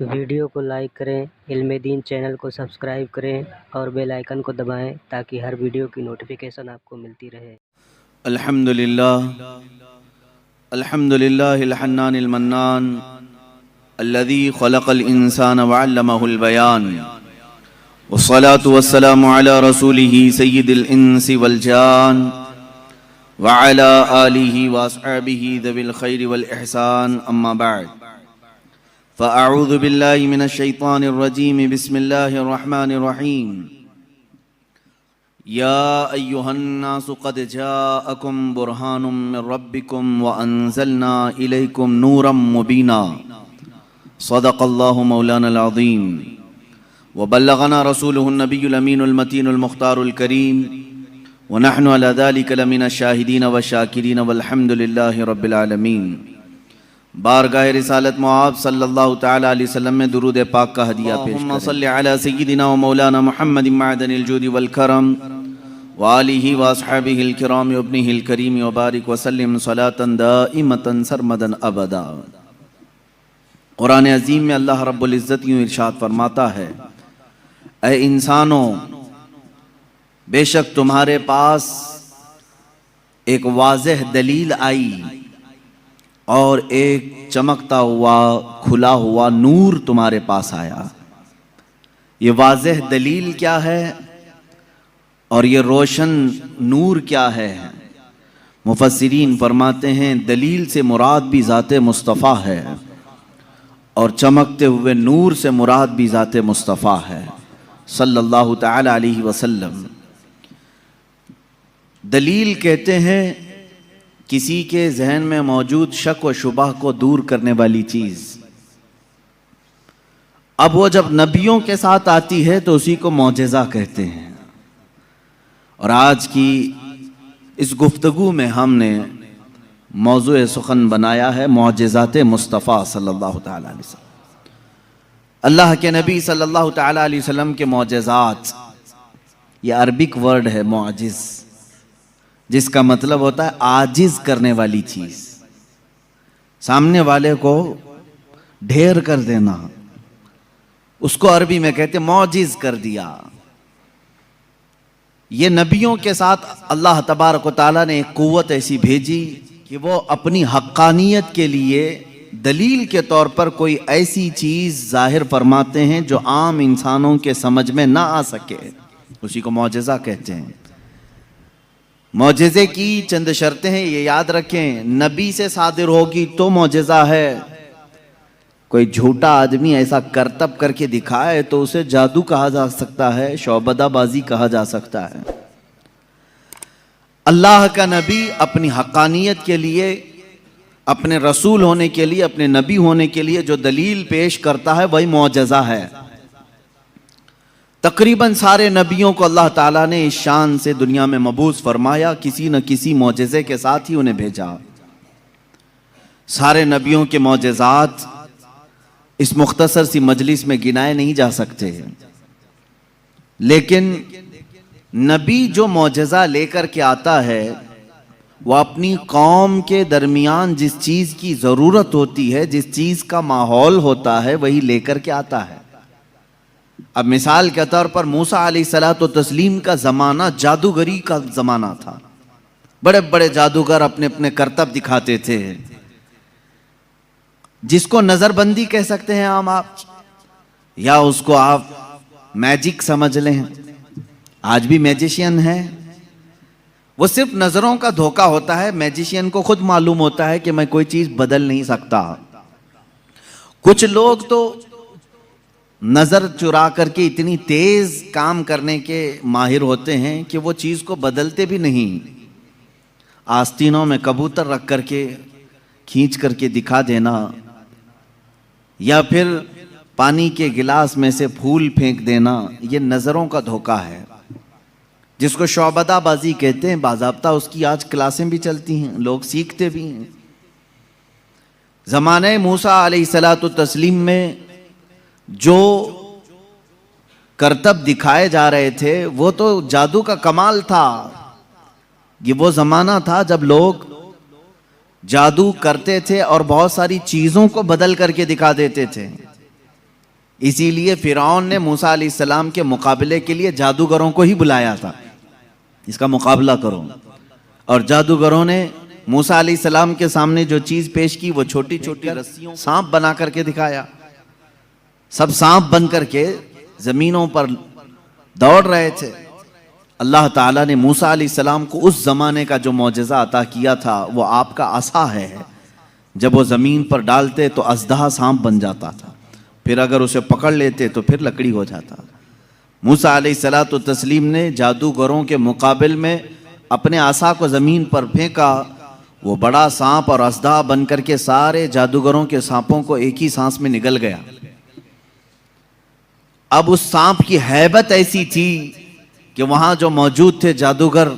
Video को like करें, इल्म दीन चैनल को सब्सक्राइब करें और बेल आइकन को दबाएं ताकि हर वीडियो की नोटिफिकेशन आपको मिलती रहे। अल्हम्दुलिल्लाहिल हन्नानिल मन्नान अल्लज़ी खलक़ल इंसान व अल्लमहुल बयान वस्सलातु वस्सलामु अला रसूलिही सय्यिदिल इंसी वल जान व अला आलिही व अस्हाबिही ज़विल खैरि वल इहसान अम्मा बअद फ़अऊज़ु बिल्लाहि मिनश शैतानिर रजीम बिस्मिल्लाहिर रहमानिर रहीम या अय्युहन्नासु क़द जाअकुम बुरहानुम मिन रब्बिकुम व अंज़लना इलैकुम नूरम मुबीना सदक़ल्लाहु मौलानल अज़ीम व बल्लगना रसूलुहुन नबियुल अमीनुल मतीनुल मुख्तारुल करीम व नहनु अला ज़ालिका लमिनश शाहिदीन व शाकिरीन वल्हम्दुलिल्लाहि रब्बिल आलमीन। बारगाह रिसालत मुआब सल्लल्लाहु तआला अलैहि वसल्लम में दुरूद पाक का हदिया पेश करें। सल्लि अला सय्यिदिना व मौलाना मुहम्मदिन मअदनिल जूदि वल करम व आलिहि व अस्हाबिहिल किराम व इब्निहिल करीम व बारिक व सल्लिम सलातन दाइमतन सरमदन अबदा। कुरान अज़ीम में अल्लाह रब्बुल इज़्ज़त यूं इरशाद फरमाता है, ऐ इंसानों, बेशक तुम्हारे पास एक वाज़ेह दलील आई और एक चमकता हुआ खुला हुआ नूर तुम्हारे पास आया। ये वाज़ेह दलील क्या है और ये रोशन नूर क्या है? मुफस्सिरीन फरमाते हैं दलील से मुराद भी ज़ाते मुस्तफ़ा है और चमकते हुए नूर से मुराद भी ज़ाते मुस्तफ़ा है सल्लल्लाहु तआला अलैहि वसल्लम। दलील कहते हैं किसी के जहन में मौजूद शक व शुबह को दूर करने वाली चीज। अब वो जब नबियों के साथ आती है तो उसी को मौजज़ा कहते हैं। और आज की इस गुफ्तगू में हमने मौज़ूए सुखन बनाया है मौजज़ाते मुस्तफ़ा सल्लल्लाहु तआला अलैहि वसल्लम। अल्लाह के नबी सल्लल्लाहु तआला अलैहि वसल्लम के मौजज़ात, ये अरबिक वर्ड है मौजिज़, जिसका मतलब होता है आजिज करने वाली चीज, सामने वाले को ढेर कर देना, उसको अरबी में कहते मौजिज कर दिया। ये नबियों के साथ अल्लाह तबारक व तआला ने एक कुव्वत ऐसी भेजी कि वो अपनी हक्कानियत के लिए दलील के तौर पर कोई ऐसी चीज जाहिर फरमाते हैं जो आम इंसानों के समझ में ना आ सके, उसी को मौजज़ा कहते हैं। मौजज़े की चंद शर्तें हैं, ये याद रखें। नबी से सादिर होगी तो मौजज़ा है। कोई झूठा आदमी ऐसा करतब करके दिखाए तो उसे जादू कहा जा सकता है, शौबदाबाजी कहा जा सकता है। अल्लाह का नबी अपनी हक्कानियत के लिए, अपने रसूल होने के लिए, अपने नबी होने के लिए जो दलील पेश करता है वही मौजज़ा है। तकरीबन सारे नबियों को अल्लाह ताला ने इस शान से दुनिया में मबूस फरमाया, किसी न किसी मौजज़े के साथ ही उन्हें भेजा। सारे नबियों के मौजज़ात इस मुख्तसर सी मजलिस में गिनाए नहीं जा सकते, लेकिन नबी जो मौजज़ा लेकर के आता है वह अपनी कौम के दरमियान जिस चीज़ की ज़रूरत होती है, जिस चीज़ का माहौल होता है, वही लेकर के आता है। अब मिसाल के तौर पर मूसा अलैहिस्सलातु तस्लीम का ज़माना जादूगरी का ज़माना था। बड़े बड़े जादूगर अपने अपने करतब दिखाते थे, जिसको नज़रबंदी कह सकते हैं आप, या उसको आप मैजिक समझ लें। आज भी मैजिशियन है, वो सिर्फ नज़रों का धोखा होता है। मैजिशियन को खुद मालूम होता है कि मैं कोई चीज़ बदल नहीं सकता। कुछ लोग तो नजर चुरा करके इतनी तेज काम करने के माहिर होते हैं कि वो चीज को बदलते भी नहीं। आस्तीनों में कबूतर रख करके खींच करके दिखा देना, या फिर पानी के गिलास में से फूल फेंक देना, ये नजरों का धोखा है, जिसको शौबदाबाजी कहते हैं। बाज़ाब्ता उसकी आज क्लासें भी चलती हैं, लोग सीखते भी हैं। ज़माने मूसा अलैहिस्सलातु तस्लीम में जो करतब दिखाए जा रहे थे वो तो जादू का कमाल था। ये वो ज़माना था जब लोग जादू करते थे और बहुत सारी चीज़ों को बदल करके दिखा देते थे। इसीलिए फिरौन ने मूसा अलैहिस्सलाम के मुकाबले के लिए जादूगरों को ही बुलाया था, इसका मुकाबला करो। और जादूगरों ने मूसा अलैहिस्सलाम के सामने जो चीज पेश की वो छोटी छोटी रस्सियों सांप बना करके दिखाया। सब सांप बन करके जमीनों पर दौड़ रहे थे। अल्लाह ताला ने मूसा अलैहिस्सलाम को उस जमाने का जो मौजज़ा अता किया था वो आपका असा है। जब वो जमीन पर डालते तो अजदहा सांप बन जाता था, फिर अगर उसे पकड़ लेते तो फिर लकड़ी हो जाता। मूसा अलैहिस्सलातु तस्लीम ने जादूगरों के मुकाबिल में अपने आसा को जमीन पर फेंका। वो बड़ा सांप और अजदहा बन करके सारे जादूगरों के सांपों को एक ही सांस में निगल गया। अब उस सांप की हैबत ऐसी थी कि वहां जो मौजूद थे जादूगर,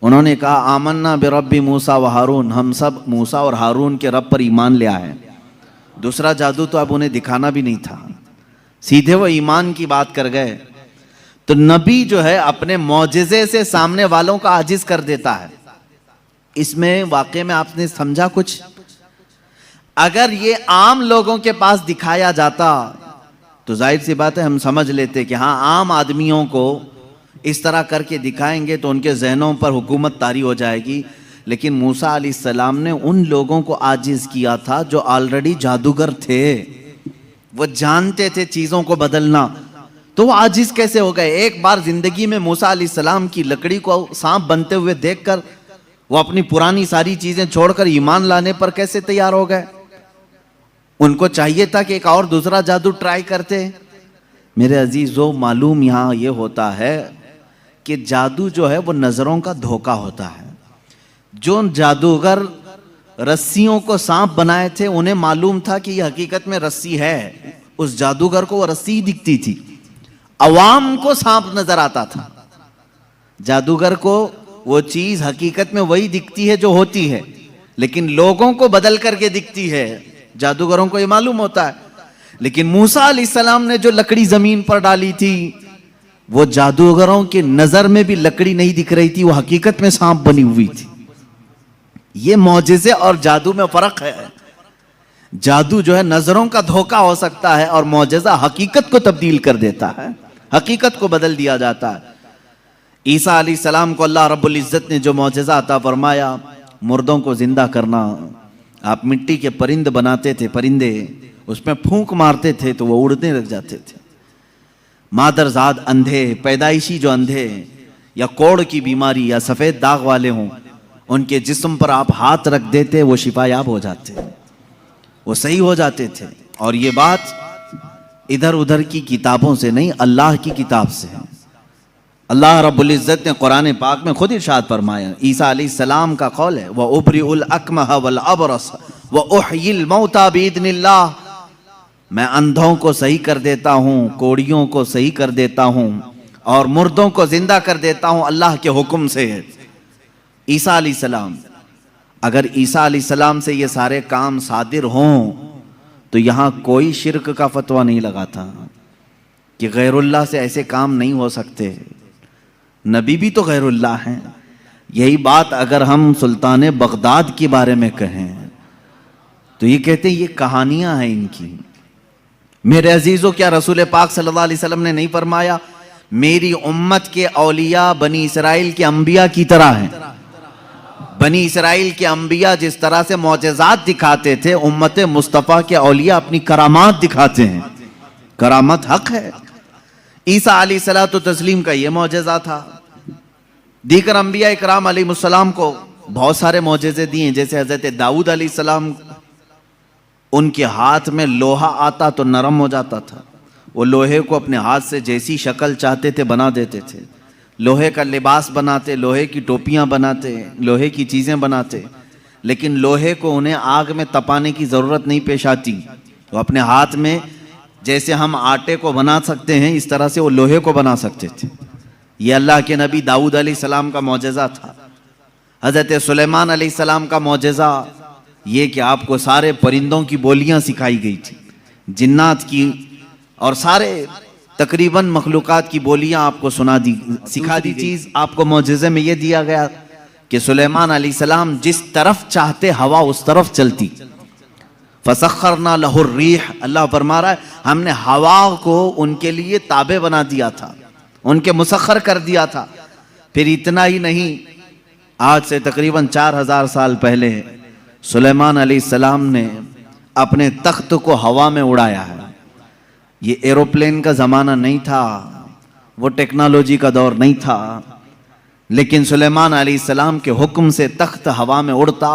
उन्होंने कहा आमन्ना बिरब्बी मूसा व हारून, हम सब मूसा और हारून के रब पर ईमान ले आए। दूसरा जादू तो अब उन्हें दिखाना भी नहीं था, सीधे वो ईमान की बात कर गए। तो नबी जो है अपने मौजिज़े से सामने वालों का आजिज कर देता है। इसमें वाकई में आपने समझा कुछ? अगर ये आम लोगों के पास दिखाया जाता तो जाहिर सी बात है हम समझ लेते कि हाँ, आम आदमियों को इस तरह करके दिखाएंगे तो उनके जहनों पर हुकूमत तारी हो जाएगी। लेकिन मूसा अलैहिस्सलाम ने उन लोगों को आजिज किया था जो ऑलरेडी जादूगर थे, वो जानते थे चीज़ों को बदलना, तो वो आजिज कैसे हो गए? एक बार जिंदगी में मूसा अलैहिस्सलाम की लकड़ी को सांप बनते हुए देखकर वो अपनी पुरानी सारी चीजें छोड़कर ईमान लाने पर कैसे तैयार हो गए? उनको चाहिए था कि एक और दूसरा जादू ट्राई करते। मेरे अजीजों, मालूम यहाँ ये होता है कि जादू जो है वो नजरों का धोखा होता है। जो जादूगर रस्सियों को सांप बनाए थे उन्हें मालूम था कि यह हकीकत में रस्सी है। उस जादूगर को वो रस्सी ही दिखती थी, अवाम को सांप नजर आता था। जादूगर को वो चीज हकीकत में वही दिखती है जो होती है, लेकिन लोगों को बदल करके दिखती है। जादूगरों को ये मालूम होता है। लेकिन मूसा अलैहिस्सलाम ने जो लकड़ी जमीन पर डाली थी वो जादूगरों की नजर में भी लकड़ी नहीं दिख रही थी, वो हकीकत में सांप बनी हुई थी। ये मौजिज़े और जादू में फर्क है। जादू जो है नजरों का धोखा हो सकता है और मौजिज़ा हकीकत को तब्दील कर देता है, हकीकत को बदल दिया जाता है। ईसा अलैहिस्सलाम को अल्लाह रब्बुल इज्जत ने जो मौजिज़ा अता फरमाया, मुर्दों को जिंदा करना। आप मिट्टी के परिंद बनाते थे, परिंदे उसमें फूंक मारते थे तो वो उड़ने लग जाते थे। मादरजाद अंधे, पैदाइशी जो अंधे या कोढ़ की बीमारी या सफेद दाग वाले हों, उनके जिस्म पर आप हाथ रख देते वो शिफायाब हो जाते, वो सही हो जाते थे। और ये बात इधर उधर की किताबों से नहीं, अल्लाह की किताब से है। अल्लाह रब्बुल इज्जत ने कुरान पाक में खुद इरशाद फरमाया, ईसा अलैहिस्सलाम का कौल है, व उबरिउल अकमह वल अबरस व उहयिल मौता बिइज़्निल्लाह, मैं अंधों को सही कर देता हूँ, कोड़ियों को सही कर देता हूँ और मुर्दों को जिंदा कर देता हूँ अल्लाह के हुक्म से। ईसा अलैहिस्सलाम, अगर ईसा अलैहिस्सलाम से ये सारे काम सादिर हों तो यहाँ कोई शिर्क का फतवा नहीं लगा था कि गैरुल्लाह से ऐसे काम नहीं हो सकते। नबी भी तो गैरुल्लाह हैं। यही बात अगर हम सुल्तान बगदाद के बारे में कहें तो ये कहते हैं ये कहानियां हैं इनकी। मेरे अजीजों, क्या रसूल पाक सल्लल्लाहु अलैहि वसल्लम ने नहीं फरमाया मेरी उम्मत के औलिया बनी इसराइल के अंबिया की तरह हैं? बनी इसराइल के अंबिया जिस तरह से मौजज़ात दिखाते थे, उम्मत मुस्तफ़ा के औलिया अपनी करामात दिखाते हैं। करामत हक है। ईसा अलैहिस्सलातु तस्लीम का ये मौजज़ा था। दीगर अंबिया इकराम अलैहिमुस्सलाम को बहुत सारे मौजज़े दिए, जैसे हज़रत दाऊद अलैहिस्सलाम, उनके हाथ में लोहा आता तो नरम हो जाता था। वो लोहे को अपने हाथ से जैसी शक्ल चाहते थे बना देते थे। लोहे का लिबास बनाते, लोहे की टोपियां बनाते, लोहे की चीज़ें बनाते, लेकिन लोहे को उन्हें आग में तपाने की ज़रूरत नहीं पेश आती। वो अपने हाथ में जैसे हम आटे को बना सकते हैं इस तरह से वो लोहे को बना सकते थे। ये अल्लाह के नबी दाऊद अलैहिस्सलाम का मौजज़ा था। हज़रत सुलेमान अलैहिस्सलाम का मौजज़ा ये कि आपको सारे परिंदों की बोलियां सिखाई गई थी, जिन्नात की और सारे तकरीबन मखलूक़ात की बोलियां आपको सिखा दी। चीज़ आपको मौजज़े में ये दिया गया कि सुलेमान अलैहिस्सलाम जिस तरफ चाहते हवा उस तरफ चलती। फसख्खरना लहुर रीह, अल्लाह फरमा रहा है हमने हवा को उनके लिए ताबे बना दिया था, उनके मुसख्खर कर दिया था। फिर इतना ही नहीं, आज से तकरीबन 4000 साल पहले सुलेमान अलैहिस्सलाम ने अपने तख्त को हवा में उड़ाया है। ये एरोप्लेन का ज़माना नहीं था, वो टेक्नोलॉजी का दौर नहीं था, लेकिन सुलेमान अलैहिस्सलाम के हुक्म से तख्त हवा में उड़ता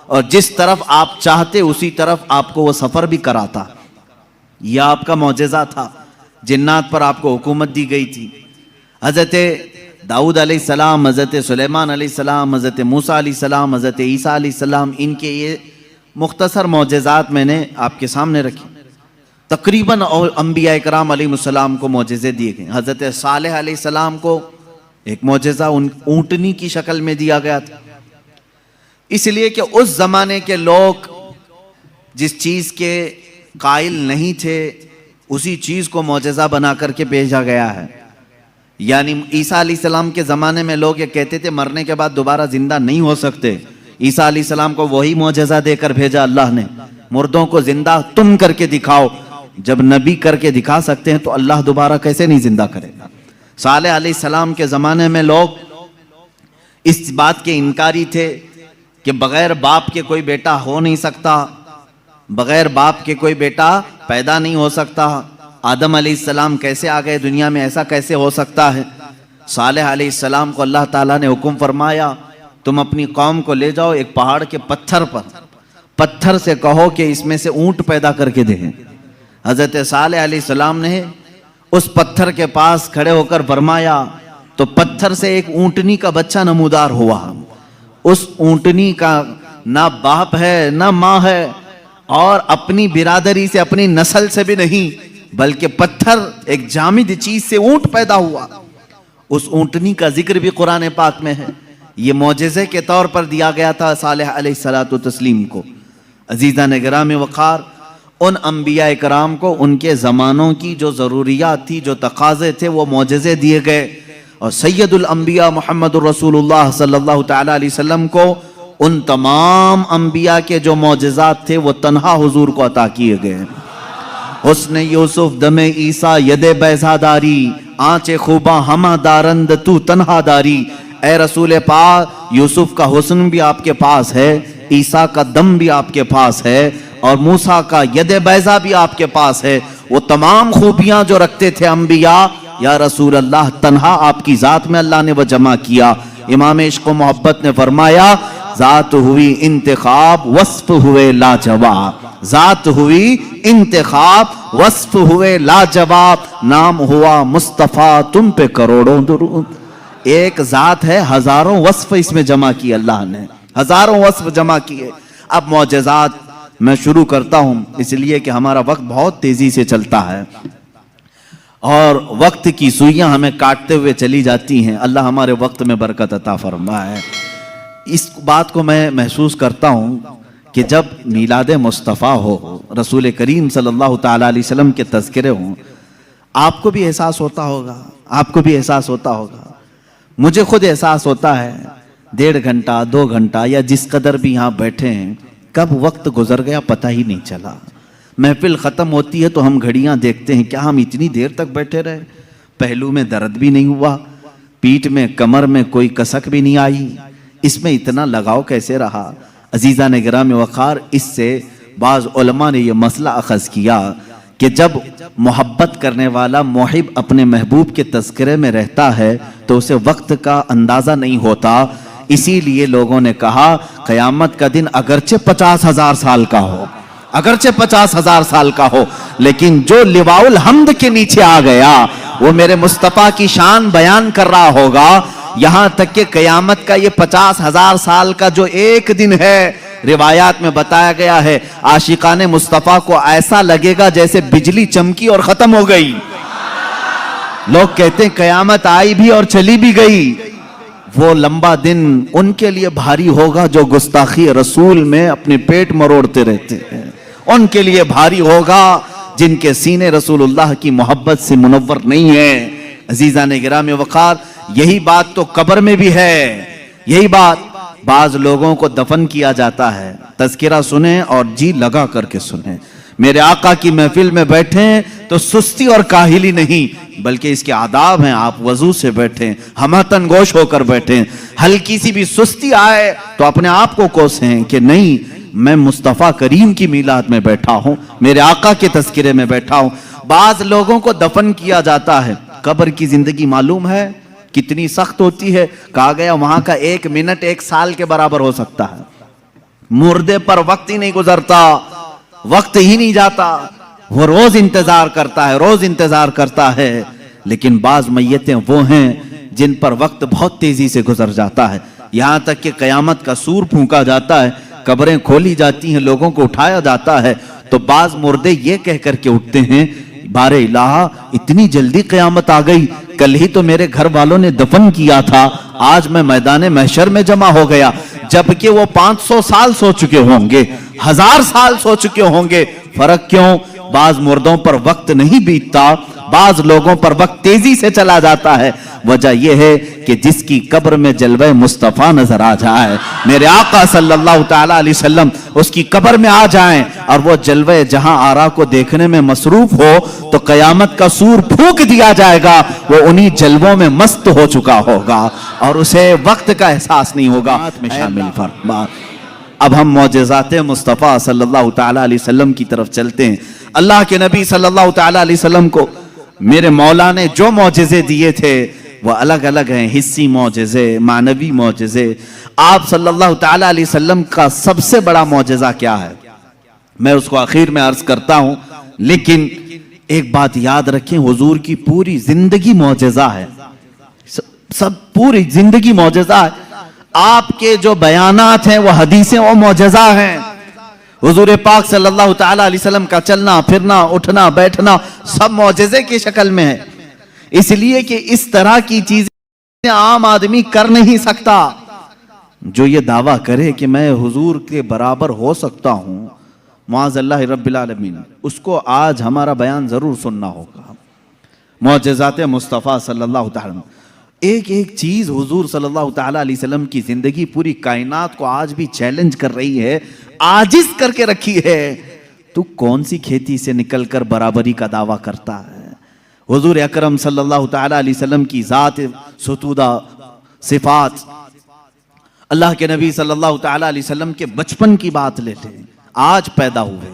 और जिस तरफ आप चाहते उसी तरफ आपको वो सफ़र भी कराता। यह आपका मौजज़ा था। जिन्नात पर आपको हुकूमत दी गई थी। हज़रत दाऊद अलैहिस्सलाम, हज़रत सुलेमान अलैहिस्सलाम, हज़रत मूसा अलैहिस्सलाम, हज़रत ईसा अलैहिस्सलाम, इनके ये मुख्तसर मौजज़ात मैंने आपके सामने रखे। तकरीबन और अंबिया इकराम अलैहिस्सलाम को मौजज़े दिए गए। हज़रत सालेह अलैहिस्सलाम को एक मौजज़ा ऊँटनी की शक्ल में दिया गया था, इसलिए कि उस ज़माने के लोग जिस चीज़ के कायल नहीं थे उसी चीज़ को मौजज़ा बना करके भेजा गया है। यानी ईसा अलैहिस्सलाम के ज़माने में लोग ये कहते थे मरने के बाद दोबारा ज़िंदा नहीं हो सकते। ईसा अलैहिस्सलाम को वही मौजज़ा देकर भेजा अल्लाह ने, मुर्दों को ज़िंदा तुम करके दिखाओ। जब नबी करके दिखा सकते हैं तो अल्लाह दोबारा कैसे नहीं ज़िंदा करेगा। सालेह अलैहिस्सलाम के ज़माने में लोग इस बात के इनकारी थे कि बग़ैर बाप के कोई बेटा हो नहीं सकता, बग़ैर बाप के कोई बेटा पैदा नहीं हो सकता। आदम अलैहिस्सलाम कैसे आ गए दुनिया में, ऐसा कैसे हो सकता है। सालेह अलैहिस्सलाम को अल्लाह ताला ने हुक्म फरमाया तुम अपनी कौम को ले जाओ एक पहाड़ के पत्थर पर, पत्थर से कहो कि इसमें से ऊंट पैदा करके दें। हज़रत सालेह अलैहिस्सलाम ने उस पत्थर के पास खड़े होकर फरमाया तो पत्थर से एक ऊंटनी का बच्चा नमूदार हुआ। उस ऊंटनी का ना बाप है ना माँ है और अपनी बिरादरी से, अपनी नस्ल से भी नहीं, बल्कि पत्थर एक जामिद चीज से ऊंट पैदा हुआ। उस ऊंटनी का जिक्र भी कुरान पाक में है। ये मौजज़े के तौर पर दिया गया था सालेह अलैहिस्सलातु तस्लीम को। अजीज़ा ने गिरामी वक़ार, उन अंबिया इकराम को उनके ज़मानों की जो ज़रूरियात थी, जो तकाज़े थे, वो मौजज़े दिए गए। और सैयदुल अंबिया मुहम्मदुर रसूलुल्लाह सल्लल्लाहु तआला अलैहि वसल्लम को उन तमाम अंबिया के जो मौजज़ात थे वो तन्हा हुजूर को अता किए गए। हुस्न यूसुफ दमे ईसा यदे बैज़ादारी, आंचे खूबा हमा दारंद तू तन्हा दारी। ए रसूल पाक, यूसुफ का हुस्न भी आपके पास है, ईसा का दम भी आपके पास है और मूसा का यदे बैज़ा भी आपके पास है। वो तमाम खूबियां जो रखते थे अंबिया, या रसूल अल्लाह, तन्हा आपकी ज़ात में अल्लाह ने वह जमा किया। इमाम इश्क़ व मोहब्बत ने फरमाया ज़ात हुई इंतखाब वस्फ हुए लाजवाब, ज़ात हुई इंतखाब वस्फ हुए लाजवाब, नाम हुआ मुस्तफ़ा तुम पे करोड़ों दुरूद। एक ज़ात है, हज़ारों वस्फ इसमें जमा किए अल्लाह ने, हज़ारों वस्फ जमा किए। अब मौजज़ात मैं शुरू करता हूँ, इसलिए कि हमारा वक्त बहुत तेज़ी से चलता है और वक्त की सुइयां हमें काटते हुए चली जाती हैं। अल्लाह हमारे वक्त में बरकत अता फरमाए। इस बात को मैं महसूस करता हूँ कि जब मीलाद मुस्तफ़ा हो, रसूल करीम सल्लल्लाहु ताला अलैहि वसल्लम के तज़किरे हों, आपको भी एहसास होता होगा, आपको भी एहसास होता होगा, मुझे खुद एहसास होता है। 1.5 घंटा 2 घंटा या जिस कदर भी यहाँ बैठे हैं, कब वक्त गुजर गया पता ही नहीं चला। महफिल ख़त्म होती है तो हम घड़ियाँ देखते हैं, क्या हम इतनी देर तक बैठे रहे। पहलू में दर्द भी नहीं हुआ, पीठ में, कमर में कोई कसक भी नहीं आई, इसमें इतना लगाव कैसे रहा। अजीज़ा ने गिराम वक़ार, इससे बाज़ उलमा ने यह मसला अख़ज़ किया कि जब मोहब्बत करने वाला मुहिब अपने महबूब के तज़किरे में रहता है तो उसे वक्त का अंदाज़ा नहीं होता। इसीलिए लोगों ने कहा क़यामत का दिन अगरचे 50,000 साल का हो, अगरचे 50,000 साल का हो, लेकिन जो लिवाउल हम्द के नीचे आ गया वो मेरे मुस्तफ़ा की शान बयान कर रहा होगा। यहाँ तक कि क़यामत का ये 50,000 साल का जो एक दिन है, रिवायात में बताया गया है, आशिकाने मुस्तफ़ा को ऐसा लगेगा जैसे बिजली चमकी और ख़त्म हो गई। लोग कहते हैं क़यामत आई भी और चली भी गई। वो लंबा दिन उनके लिए भारी होगा जो गुस्ताखी रसूल में अपने पेट मरोड़ते रहते हैं, उनके लिए भारी होगा जिनके सीने रसूलुल्लाह की मोहब्बत से मुनव्वर नहीं है। अजीज़ा ने गिराम वक़ार, यही बात तो कब्र में भी है, यही बात बाज लोगों को दफन किया जाता है। तज़किरा सुने और जी लगा करके सुने। मेरे आका की महफिल में बैठे तो सुस्ती और काहिली नहीं, बल्कि इसके आदाब हैं। आप वजू से बैठें, हमतन गोश होकर बैठें। हल्की सी भी सुस्ती आए तो अपने आप को कोसें कि नहीं, मैं मुस्तफ़ा करीम की मीलाद में बैठा हूं, मेरे आका के तज़किरे में बैठा हूं। बाज लोगों को दफन किया जाता है। कब्र की जिंदगी मालूम है कितनी सख्त होती है। कहा गया वहां का 1 मिनट 1 साल के बराबर हो सकता है। मुर्दे पर वक्त ही नहीं गुजरता, वक्त ही नहीं जाता। वो रोज इंतजार करता है, रोज इंतजार करता है। लेकिन बाज मैयतें वो हैं जिन पर वक्त बहुत तेजी से गुजर जाता है। यहां तक कि कयामत का सूर फूंका जाता है, कब्रें खोली जाती हैं, लोगों को उठाया जाता है। तो बाज मुर्दे ये कह करके उठते हैं, बारे इलाहा इतनी जल्दी कयामत आ गई, कल ही तो मेरे घर वालों ने दफन किया था, आज मैं मैदान महशर में जमा हो गया। जबकि वो 500 साल सो चुके होंगे, 1000 साल सो चुके होंगे। फर्क क्यों? बाज मुर्दों पर वक्त नहीं बीतता, बाज लोगों पर वक्त तेजी से चला जाता है। वजह यह है कि जिसकी कब्र में जलवे मुस्तफा नजर आ जाए, मेरे आका सल्लल्लाहु तआला अलैहि वसल्लम उसकी कब्र में आ जाएं और वो जलवे जहां आरा को देखने में मसरूफ हो, तो कयामत का सूर फूंक दिया जाएगा। वो उन्हीं जलवों में मस्त हो चुका होगा और उसे वक्त का एहसास नहीं होगा। में शामिल फरमा। अब हम मौजज़ाते मुस्तफ़ा सल्लल्लाहु तआला अलैहि वसल्लम की तरफ चलते हैं। अल्लाह के नबी सल्लल्लाहु तआला अलैहि वसल्लम को मेरे मौला ने जो मौजज़े दिए थे वो अलग अलग हैं। हिस्सी मौजज़े, मानवी मौजज़े। आप सल्लल्लाहु तआला अलैहि वसल्लम का सबसे बड़ा मौजज़ा क्या है, मैं उसको आखिर में अर्ज करता हूं। लेकिन एक बात याद रखें, हुजूर की पूरी जिंदगी मौजज़ा है। सब पूरी जिंदगी मौजज़ा है। आपके जो बयानात हैं वो हदीसें, वो मौजज़ा हैं। हुजूर पाक सल्लल्लाहु तआला अलैहि वसल्लम का चलना फिरना, उठना बैठना सब मौजज़े की शक्ल में है। इसलिए कि इस तरह की चीजें आम आदमी कर नहीं सकता। जो ये दावा करे कि मैं हुजूर के बराबर हो सकता हूं, मुआज़ल्लाह रब्बिल आलमीन, उसको आज हमारा बयान जरूर सुनना होगा। मौजज़ात मुस्तफ़ा सल्लल्लाहु तआला, एक एक चीज हुजूर सल्लल्लाहु तआला अलैहि वसल्लम की जिंदगी पूरी कायनात को आज भी चैलेंज कर रही है, आजिज करके रखी है। तू कौन सी खेती से निकलकर बराबरी का दावा करता है? हुजूर अकरम सल्लल्लाहु तआला अलैहि वसल्लम की जात सुतूदा सिफात, अल्लाह के नबी सल्लल्लाहु तआला अलैहि वसल्लम के बचपन की बात लेते हैं। आज पैदा हुए,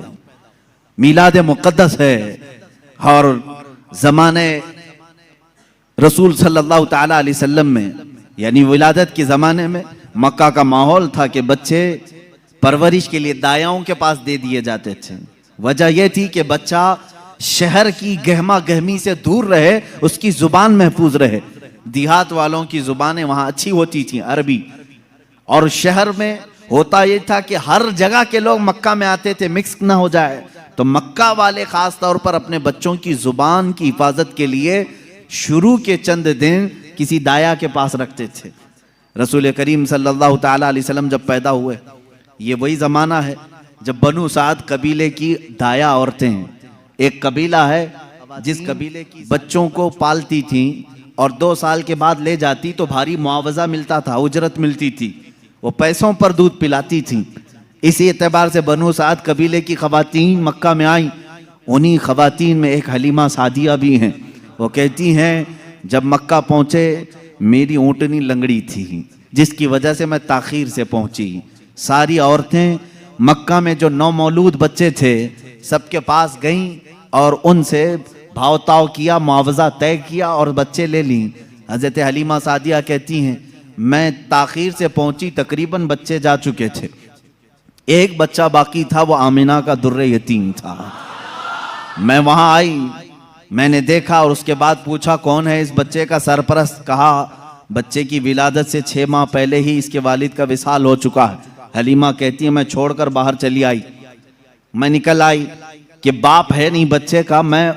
मीलाद मुक़द्दस है और ज़माने रसूल सल्लल्लाहु तआला अलैहि वसल्लम में, यानी विलादत के ज़माने में मक्का का माहौल था कि बच्चे परवरिश के लिए दायाओं के पास दे दिए जाते थे। वजह यह थी कि बच्चा शहर की गहमा गहमी से दूर रहे, उसकी जुबान महफूज रहे। देहात वालों की जुबानें वहां अच्छी होती थी, अरबी। और शहर में होता यह था कि हर जगह के लोग मक्का में आते थे, मिक्स ना हो जाए। तो मक्का वाले खास तौर पर अपने बच्चों की जुबान की हिफाजत के लिए शुरू के चंद दिन किसी दाया के पास रखते थे। रसूल करीम सल्लल्लाहु तआला अलैहि वसल्लम जब पैदा हुए, ये वही जमाना है जब बनु साद कबीले की दाया औरतें, एक कबीला है जिस कबीले की बच्चों को पालती थी और 2 साल के बाद ले जाती तो भारी मुआवजा मिलता था, उजरत मिलती थी, वो पैसों पर दूध पिलाती थी। इसी एतबार से बनु साद कबीले की खवातीन मक्का में आई। उन्हीं खवातीन में एक हलीमा सादिया भी हैं। वो कहती हैं, जब मक्का पहुंचे मेरी ऊँटनी लंगड़ी थी, जिसकी वजह से मैं ताखीर से पहुंची। सारी औरतें मक्का में जो नौमौलूद बच्चे थे सबके पास गईं और उनसे भावताव किया, मुआवजा तय किया और बच्चे ले ली। हजरत हलीमा सादिया कहती हैं, मैं ताखीर से पहुंची, तकरीबन बच्चे जा चुके थे, एक बच्चा बाकी था, वो आमिना का दुर्रे यतीम था। मैं वहां आई, मैंने देखा और उसके बाद पूछा कौन है इस बच्चे का सरपरस्त। कहा बच्चे की विलादत से 6 माह पहले ही इसके वालिद का विसाल हो चुका है। हलीमा कहती है, मैं छोड़कर बाहर चली आई। मैं निकल आई कि बाप है नहीं बच्चे का, मैं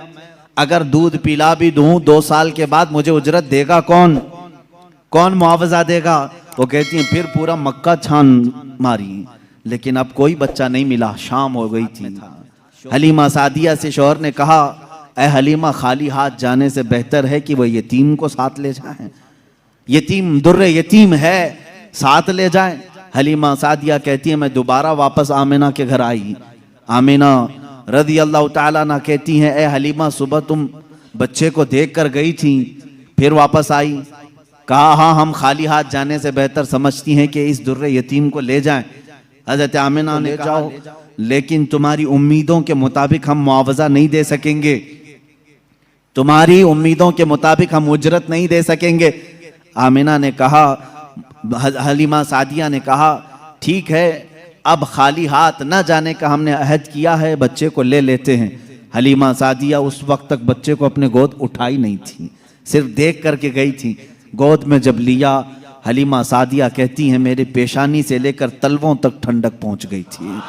अगर दूध पिला भी दूं 2 साल के बाद मुझे उजरत देगा कौन, कौन मुआवजा देगा? वो कहती है, फिर पूरा मक्का छान मारी, लेकिन अब कोई बच्चा नहीं मिला। शाम हो गई थी। हलीमा सादिया से शौहर ने कहा, ऐ हलीमा, खाली हाथ जाने से बेहतर है कि वह यतीम को साथ ले जाएं। यतीम दुर्रे यतीम है, साथ ले जाएं। हलीमा सादिया कहती है मैं दोबारा वापस आमिना के घर आई। आमिना रज़ी अल्लाह ताला अन्हा कहती हैं, ए हलीमा सुबह तुम बच्चे को देख कर गई थी, फिर वापस आई? कहा हाँ, हम खाली हाथ जाने से बेहतर समझती हैं कि इस दुर्रे यतीम को ले जाएं। हज़रत आमिना ने जाओ, लेकिन तुम्हारी उम्मीदों के मुताबिक हम मुआवजा नहीं दे सकेंगे, तुम्हारी उम्मीदों के मुताबिक हम उजरत नहीं दे सकेंगे। आमिना ने कहा, हलीमा सादिया ने कहा ठीक है, अब खाली हाथ न जाने का हमने अहद किया है, बच्चे को ले लेते हैं। हलीमा सादिया उस वक्त तक बच्चे को अपने गोद उठाई नहीं थी, सिर्फ देख करके गई थी। गोद में जब लिया, हलीमा सादिया कहती हैं मेरे पेशानी से लेकर तलवों तक ठंडक पहुंच गई थी।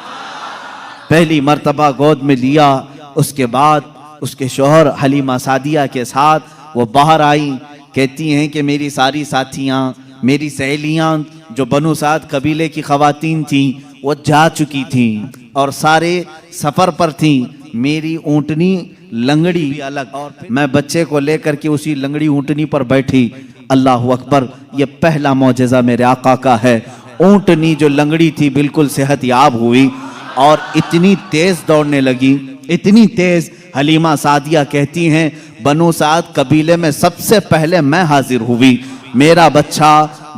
पहली मर्तबा गोद में लिया, उसके बाद उसके शौहर हलीमा सादिया के साथ वो बाहर आई। कहती हैं कि मेरी सारी साथियाँ, मेरी सहेलियाँ जो बनु साद कबीले की खवातीन थीं वो जा चुकी थीं और सारे सफ़र पर थीं। मेरी ऊँटनी लंगड़ी भी अलग, और मैं बच्चे को लेकर के उसी लंगड़ी ऊँटनी पर बैठी। अल्लाह अकबर, ये पहला मौजज़ा मेरे आका का है। ऊँटनी जो लंगड़ी थी बिल्कुल सेहतयाब हुई और इतनी तेज़ दौड़ने लगी, इतनी तेज़। हलीमा सादिया कहती हैं बनु साद कबीले में सबसे पहले मैं हाजिर हुई। मेरा बच्चा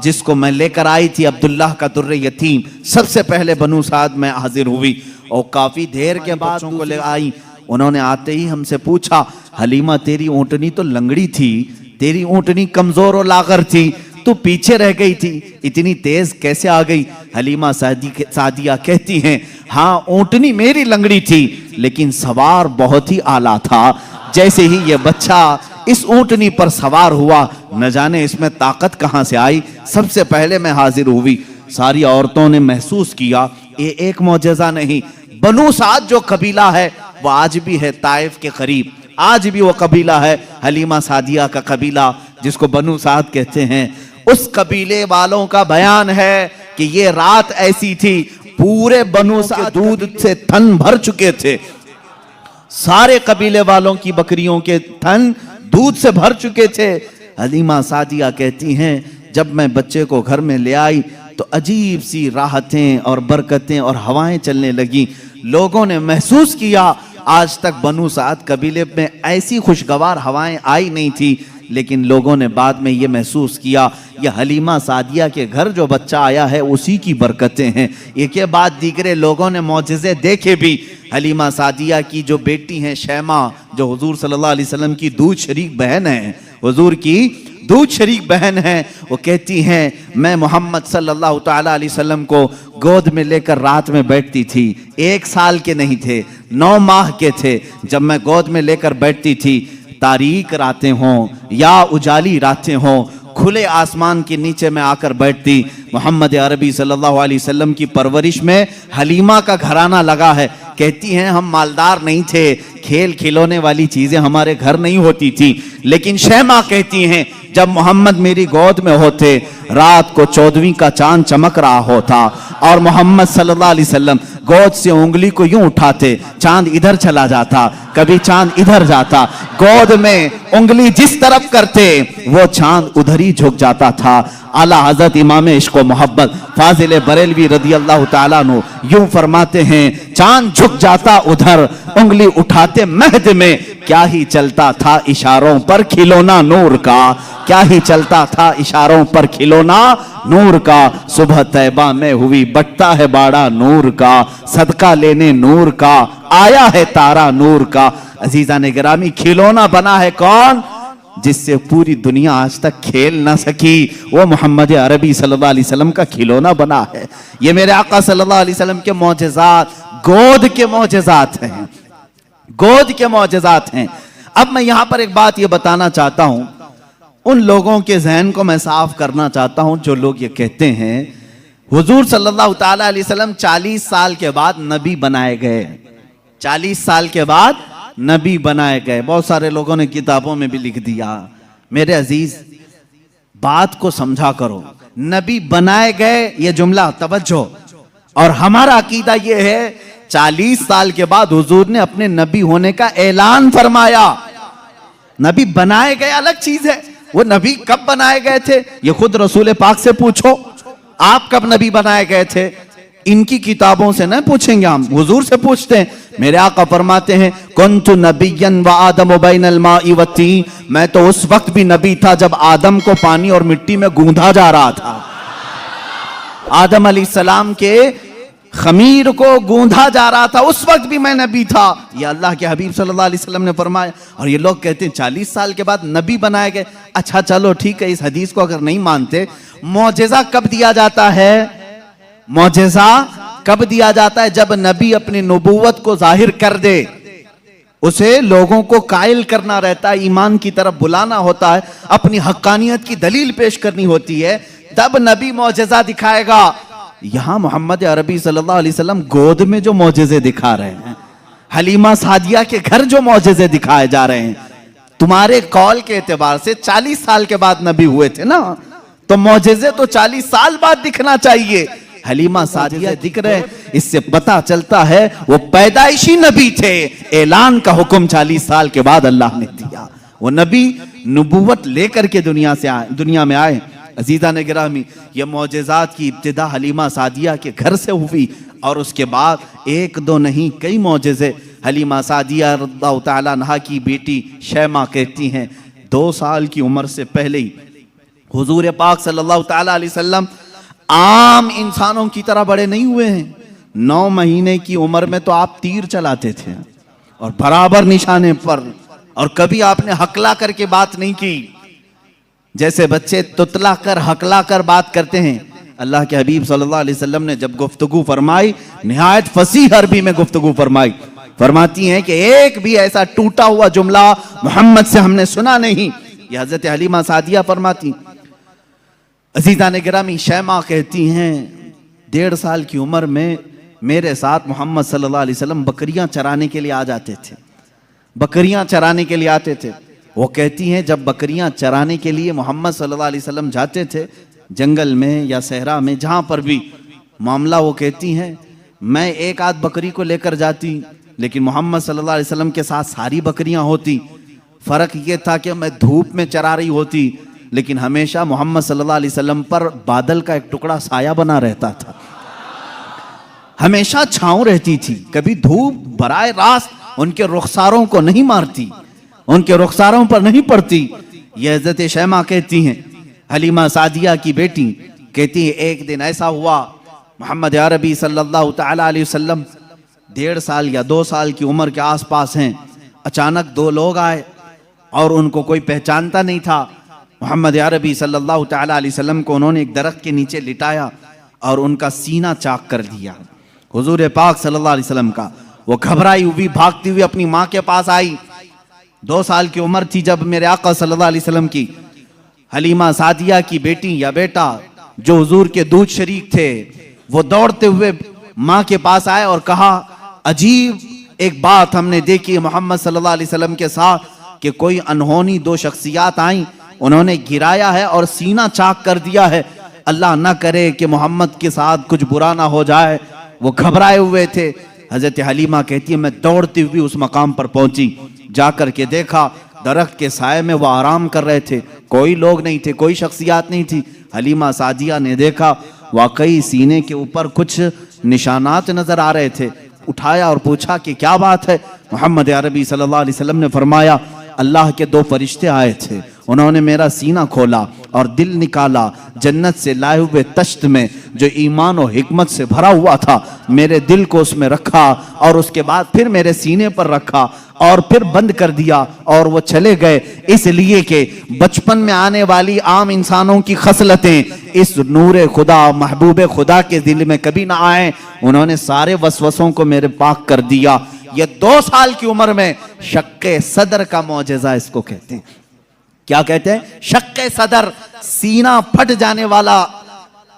जिसको मैं लेकर आई थी अब्दुल्लाह का दुर्रे यतीम, सबसे पहले बनु साद में हाजिर हुई और काफ़ी देर के बाद को ले आई। उन्होंने आते ही हमसे पूछा, हलीमा तेरी ऊँटनी तो लंगड़ी थी, तेरी ऊँटनी कमज़ोर और लागर थी, तू पीछे रह गई थी, इतनी तेज़ कैसे आ गई? हलीमा सादिया कहती हैं हाँ, ऊँटनी मेरी लंगड़ी थी लेकिन सवार बहुत ही आला था। जैसे ही ये बच्चा इस ऊँटनी पर सवार हुआ, न जाने इसमें ताकत कहाँ से आई, सबसे पहले मैं हाजिर हुई। सारी औरतों ने महसूस किया ये एक मौजज़ा नहीं, बनु साद जो कबीला है वो आज भी है ताइफ के करीब, आज भी वो कबीला है हलीमा सादिया का कबीला जिसको बनु साद कहते हैं। उस कबीले वालों का बयान है कि ये रात ऐसी थी, पूरे बनु साद दूध से थन भर चुके थे, सारे कबीले वालों की बकरियों के थन दूध से भर चुके थे। हलीमा सादिया कहती हैं जब मैं बच्चे को घर में ले आई तो अजीब सी राहतें और बरकतें और हवाएं चलने लगी। लोगों ने महसूस किया आज तक बनु साद कबीले में ऐसी खुशगवार हवाएं आई नहीं थी, लेकिन लोगों ने बाद में ये महसूस किया ये हलीमा सादिया के घर जो बच्चा आया है उसी की बरकतें हैं। एक के बाद दीगरे लोगों ने मौजज़े देखे भी। हलीमा सादिया की जो बेटी हैं शैमा, जो हुजूर सल्लल्लाहु अलैहि वसल्लम की दूध शरीक बहन है, हुजूर की दूध शरीक बहन है, वो कहती हैं मैं मोहम्मद सल्लल्लाहु ताला अलैहि वसल्लम को गोद में लेकर रात में बैठती थी। 1 साल के नहीं थे, 9 माह के थे जब मैं गोद में लेकर बैठती थी। तारीक रातें हों या उजाली रातें हों, खुले आसमान के नीचे मैं आकर बैठती। मोहम्मद अरबी सल्लल्लाहु अलैहि वसल्लम की परवरिश में हलीमा का घराना लगा है। कहती हैं हम मालदार नहीं थे, खेल खिलौने वाली चीजें हमारे घर नहीं होती थी, लेकिन शैमा कहती हैं जब मोहम्मद मेरी गोद में होते, रात को 14वीं का चांद चमक रहा होता और मोहम्मद सल्लल्लाहु अलैहि वसल्लम गोद से उंगली को यूं उठाते, चांद इधर चला जाता, कभी चांद इधर जाता, गोद में उंगली जिस तरफ करते वो चांद उधर ही झुक जाता था। आला हजरत इमाम इश्क व मोहब्बत फाजिल बरेलवी रदी अल्लाह ताला अन्हु यूं फरमाते हैं चांद झुक जाता उधर, उंगली उठाते महद में, क्या ही चलता था इशारों पर खिलौना नूर का, क्या ही चलता था इशारों पर खिलौना नूर का। सुबह तैबा में हुई बटता है बाड़ा नूर का, सदका लेने नूर का आया है तारा नूर का। अजीजा ने गिरामी, खिलौना बना है कौन? जिससे पूरी दुनिया आज तक खेल ना सकी, वो मोहम्मद अरबी सल्लल्लाहु अलैहि वसल्लम का खिलौना बना है। ये मेरे आका सल्लल्लाहु अलैहि वसल्लम के मौजज़ात, गोद के मौजज़ात हैं, गोद के मौजज़ात हैं। अब मैं यहां पर एक बात ये बताना चाहता हूं, उन लोगों के जहन को मैं साफ करना चाहता हूं जो लोग ये कहते हैं हुजूर सल्लल्लाहु ताला अलैहि वसल्लम 40 साल के बाद नबी बनाए गए, 40 साल के बाद नबी बनाए गए। बहुत सारे लोगों ने किताबों में भी लिख दिया। मेरे अजीज बात को समझा करो, नबी बनाए गए ये जुमला तवज्जो, और हमारा अकीदा ये है 40 साल के बाद हुजूर ने अपने नबी होने का ऐलान फरमाया। नबी बनाए गए अलग चीज है, वो नबी कब बनाए गए थे ये खुद रसूल पाक से पूछो। आप कब नबी बनाए गए थे? इनकी किताबों से न पूछेंगे, हम हुजूर से पूछते हैं। मेरे आका फरमाते हैं कुन्तु नबिय्यन व आदम बैनल माई व तीन, मैं तो उस वक्त भी नबी था जब आदम को पानी और मिट्टी में गूंधा जा रहा था। आदम अलैहिस्सलाम के खमीर को गूंधा जा रहा था, उस वक्त भी मैं नबी था। ये अल्लाह के हबीब सल्लल्लाहु अलैहि वसल्लम ने फरमाया। और ये लोग कहते हैं 40 साल के बाद नबी बनाए गए। अच्छा चलो ठीक है, इस हदीस को अगर नहीं मानते, मौजिज़ा कब दिया जाता है? मौजिज़ा कब दिया जाता है? जब नबी अपनी नबूवत को जाहिर कर दे, उसे लोगों को कायल करना रहता है, ईमान की तरफ बुलाना होता है, अपनी हक्कानियत की दलील पेश करनी होती है, तब नबी मौजिज़ा दिखाएगा। यहां मोहम्मद अरबी सल्लल्लाहु अलैहि वसल्लम गोद में जो मौजिज़े दिखा रहे हैं, हलीमा सादिया के घर जो मौजिज़े दिखाए जा रहे हैं, तुम्हारे कौल के एतबार से 40 साल के बाद नबी हुए थे ना, तो मौजिज़े तो 40 साल बाद दिखना चाहिए। हलीमा सादिया दिख रहे, इससे पता चलता है वो पैदाइशी नबी थे। ऐलान का हुक्म 40 साल के बाद अल्लाह ने दिया। वो नबी नबूवत लेकर के दुनिया में आए। अजीज़ा ने गिरामी, ये मौजिज़ात की इब्तिदा हलीमा सादिया के घर से हुई और उसके बाद एक दो नहीं कई मौजिज़े। हलीमा सादिया रज़ियल्लाहु ताला अन्हा की बेटी शैमा कहती हैं 2 साल की उम्र से पहले ही हुजूर पाक सल्लल्लाहु ताला अलैहि वसल्लम आम इंसानों की तरह बड़े नहीं हुए हैं। 9 महीने की उम्र में तो आप तीर चलाते थे और बराबर निशाने पर, और कभी आपने हकला करके बात नहीं की, जैसे बच्चे तुतला कर हकला कर बात करते हैं। अल्लाह के हबीब सल्लल्लाहु अलैहि वसल्लम ने जब गुफ्तगू फरमाई, निहायत फसीह अरबी में गुफ्तगू फरमाई। फरमाती हैं कि एक भी ऐसा टूटा हुआ जुमला मोहम्मद से हमने सुना नहीं। ये हजरत हलीमा सादिया फरमाती। अजीज़ा ने गिरामी, शैमा कहती हैं 1.5 साल की उम्र में मेरे साथ मोहम्मद सल्लल्लाहु अलैहि वसल्लम बकरियां चराने के लिए आ जाते थे, बकरियां चराने के लिए आते थे। वो कहती हैं जब बकरियां चराने के लिए मोहम्मद सल्लल्लाहु अलैहि वसल्लम जाते थे जंगल में या सहरा में, जहां पर भी मामला, वो कहती हैं मैं एक आध बकरी को लेकर जाती, लेकिन मोहम्मद सल्लल्लाहु अलैहि वसल्लम के साथ सारी बकरियां होती। फर्क ये था कि मैं धूप में चरा रही होती, लेकिन हमेशा मोहम्मद सल्लल्लाहु अलैहि वसल्लम पर बादल का एक टुकड़ा साया बना रहता था, हमेशा छांव रहती थी। कभी धूप बराए रास्त उनके रुखसारों को नहीं मारती, उनके रुखसारों पर नहीं पड़ती। यह हज़रत शैमा कहती हैं, हलीमा सादिया की बेटी कहती है एक दिन ऐसा हुआ, मोहम्मद अरबी सल्लल्लाहु ताला अलैहि वसल्लम 1.5 साल या 2 साल की उम्र के आसपास हैं। अचानक 2 लोग आए और उनको कोई पहचानता नहीं था। मोहम्मद अरबी सल्लल्लाहु ताला अलैहि वसल्लम को उन्होंने एक दरख्त के नीचे लिटाया और उनका सीना चाक कर दिया हुजूर पाक सल्लल्लाहु अलैहि वसल्लम का। वो घबराई हुई भागती हुई अपनी माँ के पास आई। 2 साल की उम्र थी जब मेरे आका सल्लल्लाहु अलैहि वसल्लम की हलीमा सादिया की बेटी या बेटा जो हुजूर के दूध शरीक थे, वो दौड़ते हुए माँ के पास आए और कहा अजीब एक बात हमने देखी मोहम्मद सल्लल्लाहु अलैहि वसल्लम के साथ, कि कोई अनहोनी 2 शख्सियात आई, उन्होंने गिराया है और सीना चाक कर दिया है। अल्लाह ना करे कि मोहम्मद के साथ कुछ बुरा ना हो जाए। वो घबराए हुए थे। हजरत हलीमा कहती है मैं दौड़ती हुई उस मकाम पर पहुंची, जाकर के देखा दरख्त के साए में वो आराम कर रहे थे, कोई लोग नहीं थे, कोई शख्सियात नहीं थी। हलीमा सादिया ने देखा वाकई सीने के ऊपर कुछ निशानात नजर आ रहे थे। उठाया और पूछा कि क्या बात है। मोहम्मद अरबी सल्लल्लाहु अलैहि वसल्लम ने फरमाया अल्लाह के 2 फरिश्ते आए थे, उन्होंने मेरा सीना खोला और दिल निकाला, जन्नत से लाए हुए तश्त में जो ईमान और हिकमत से भरा हुआ था, मेरे दिल को उसमें रखा और उसके बाद फिर मेरे सीने पर रखा और फिर बंद कर दिया और वो चले गए। इसलिए कि बचपन में आने वाली आम इंसानों की खसलतें इस नूरे खुदा महबूब खुदा के दिल में कभी ना आए। उन्होंने सारे वसवसों को मेरे पाक कर दिया। ये 2 साल की उम्र में शक्के सदर का मौजज़ा इसको कहते हैं। क्या कहते हैं? शक्के सदर, सीना फट जाने वाला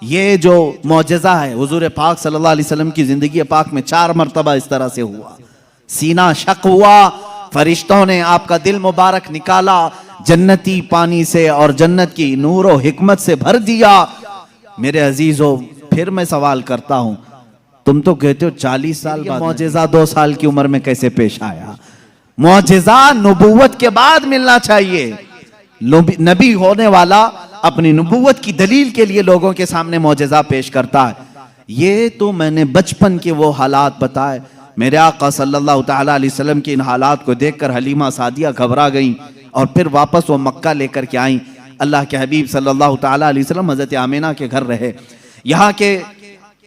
ये जो मौजज़ा है। हुजूर पाक सल्लल्लाहु अलैहि वसल्लम की जिंदगी पाक में 4 मरतबा इस तरह से हुआ। सीना शक हुआ, फरिश्तों ने आपका दिल मुबारक निकाला जन्नती पानी से और जन्नत की नूर और हिकमत से भर दिया। मेरे अजीजों, फिर मैं सवाल करता हूं, तुम तो कहते हो 40 साल बाद मौजज़ा 2 साल की उम्र में कैसे पेश आया? मौजज़ा नबूवत के बाद मिलना चाहिए। नबी होने वाला अपनी नबूवत की दलील के लिए लोगों के सामने मौजज़ा पेश करता है। ये तो मैंने बचपन के वो हालात बताए। मेरे आका सल्लल्लाहु ताला अलैहि वसल्लम के इन हालात को देखकर हलीमा सादिया घबरा गई और फिर वापस वो मक्का लेकर के आई। अल्लाह के हबीब सल्लल्लाहु ताला अलैहि वसल्लम हज़रत आमिना के घर रहे। यहाँ के